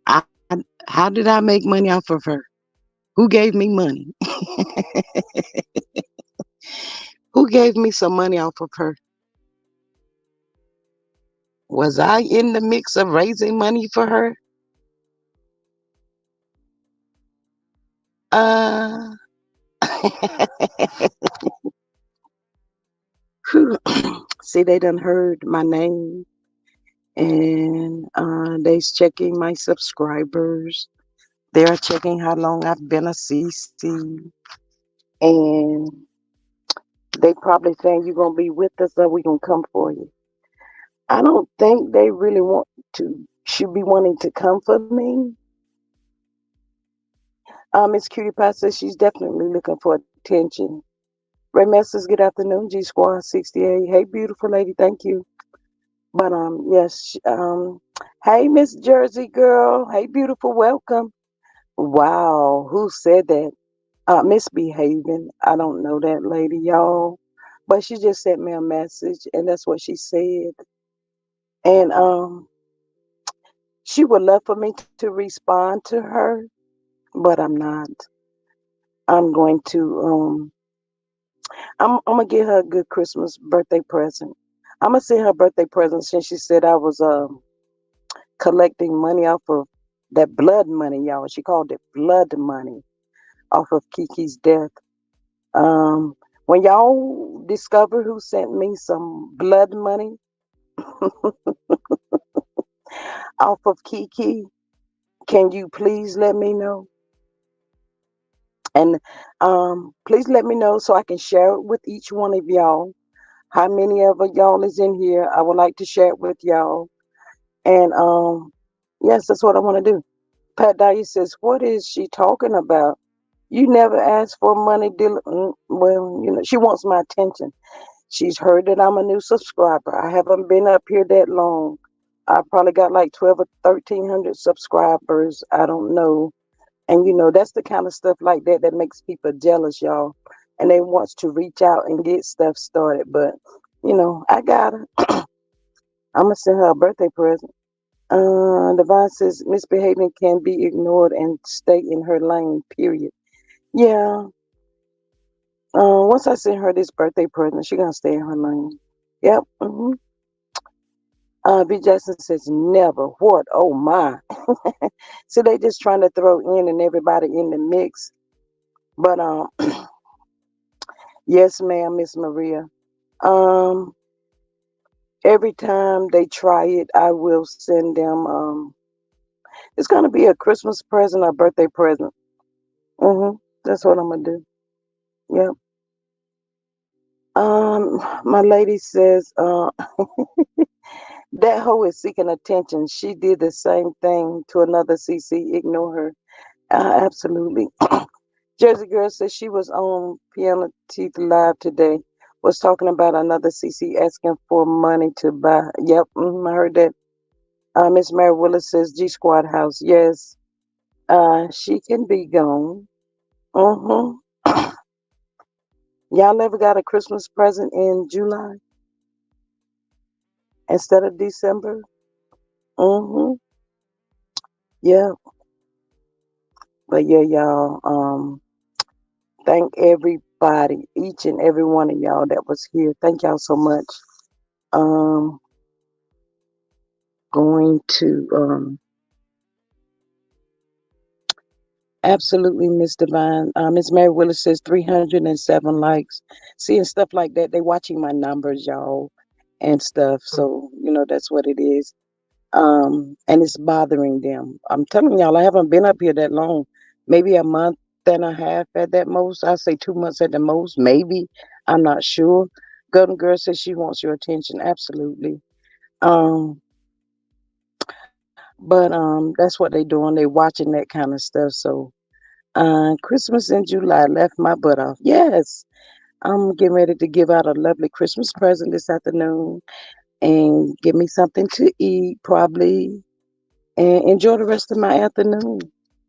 I, how did I make money off of her? Who gave me money? Who gave me some money off of her? Was I in the mix of raising money for her? Uh, see, they done heard my name, and they's checking my subscribers. They're checking how long I've been a CC, and they probably saying you're gonna be with us or we gonna come for you. I don't think they really want to should be wanting to come for me. Miss Cutie Pie says she's definitely looking for attention. Ray Messers, good afternoon. G Squad 68. Hey, beautiful lady, thank you. But yes, hey, Miss Jersey girl. Hey, beautiful, welcome. Wow, who said that? Misbehaving. I don't know that lady, y'all. But she just sent me a message, and that's what she said. And she would love for me to respond to her, but I'm not. I'm going to. I'm gonna get her a good Christmas birthday present. I'm gonna send her birthday present since she said I was collecting money off of that blood money, y'all. She called it blood money off of Kiki's death. Um, when y'all discover who sent me some blood money off of Kiki, can you please let me know? And please let me know so I can share it with each one of y'all. How many of y'all is in here? I would like to share it with y'all. And yes, that's what I want to do. Pat Dye says, "What is she talking about? You never asked for money, well, she wants my attention. She's heard that I'm a new subscriber. I haven't been up here that long. I probably got like 12 or 1300 subscribers. I don't know. And that's the kind of stuff like that that makes people jealous, y'all. And they wants to reach out and get stuff started. But I got her. I'm gonna send her a birthday present. Devon says misbehaving can be ignored and stay in her lane. Period. Yeah. Once I send her this birthday present, she gonna stay in her lane. Yep. B. Jackson says never. What? Oh my. So they just trying to throw in and everybody in the mix. But yes, ma'am, Miss Maria. Um, every time they try it, I will send them. It's gonna be a Christmas present or birthday present. That's what I'm gonna do. Yep. My lady says, that hoe is seeking attention. She did the same thing to another CC. Ignore her. Absolutely. Jersey Girl says she was on Piano Teeth Live today. Was talking about another CC asking for money to buy. Yep, I heard that. Miss Mary Willis says G Squad House. Yes, she can be gone. Mm-hmm. Y'all ever got a Christmas present in July instead of December? Mm-hmm. Yeah, but yeah, y'all. Thank everybody, each and every one of y'all that was here. Thank y'all so much. Um, going to absolutely, Miss Divine. Miss Mary Willis says 307 likes. Seeing stuff like that, they watching my numbers, y'all, and stuff. So that's what it is. And it's bothering them. I'm telling y'all, I haven't been up here that long. Maybe a month and a half at that most. I say 2 months at the most. Maybe. I'm not sure. Golden Girl says she wants your attention. Absolutely. Um, but that's what they doing. They watching that kind of stuff. So Christmas in July left my butt off. Yes. I'm getting ready to give out a lovely Christmas present this afternoon and give me something to eat, probably, and enjoy the rest of my afternoon.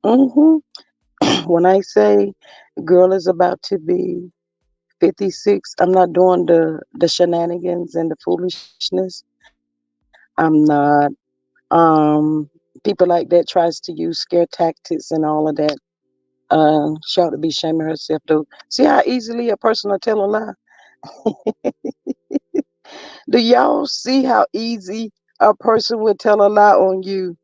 hmm When I say girl is about to be 56, I'm not doing the shenanigans and the foolishness. I'm not. People like that tries to use scare tactics and all of that. She ought to be shaming herself though. See how easily a person will tell a lie? Do y'all see how easy a person would tell a lie on you?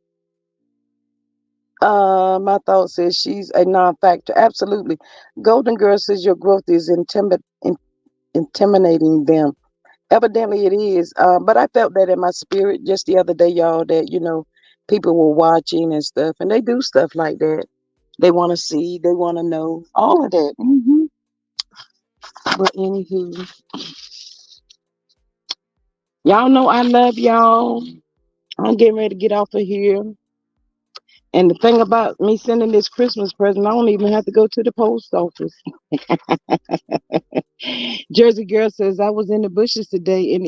My thought says she's a non-factor. Absolutely. Golden Girl says your growth is intimidating them. Evidently it is. But I felt that in my spirit just the other day, y'all, that, people were watching and stuff, and they do stuff like that. They want to see, they want to know, all of that. But anywho, y'all know I love y'all. I'm getting ready to get off of here. And the thing about me sending this Christmas present, I don't even have to go to the post office. Jersey Girl says I was in the bushes today, and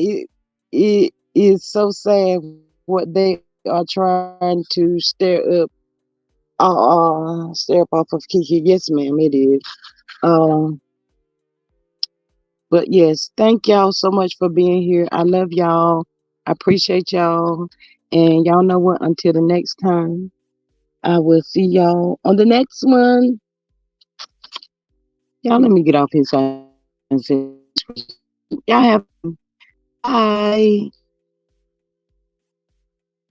it is so sad what they are trying to stare up off of Kiki. Yes, ma'am, it is. Um, but yes, thank y'all so much for being here. I love y'all. I appreciate y'all, and y'all know what? Until the next time, I will see y'all on the next one. Y'all, let me get off here so I can get some sleep. transition. Y'all have bye.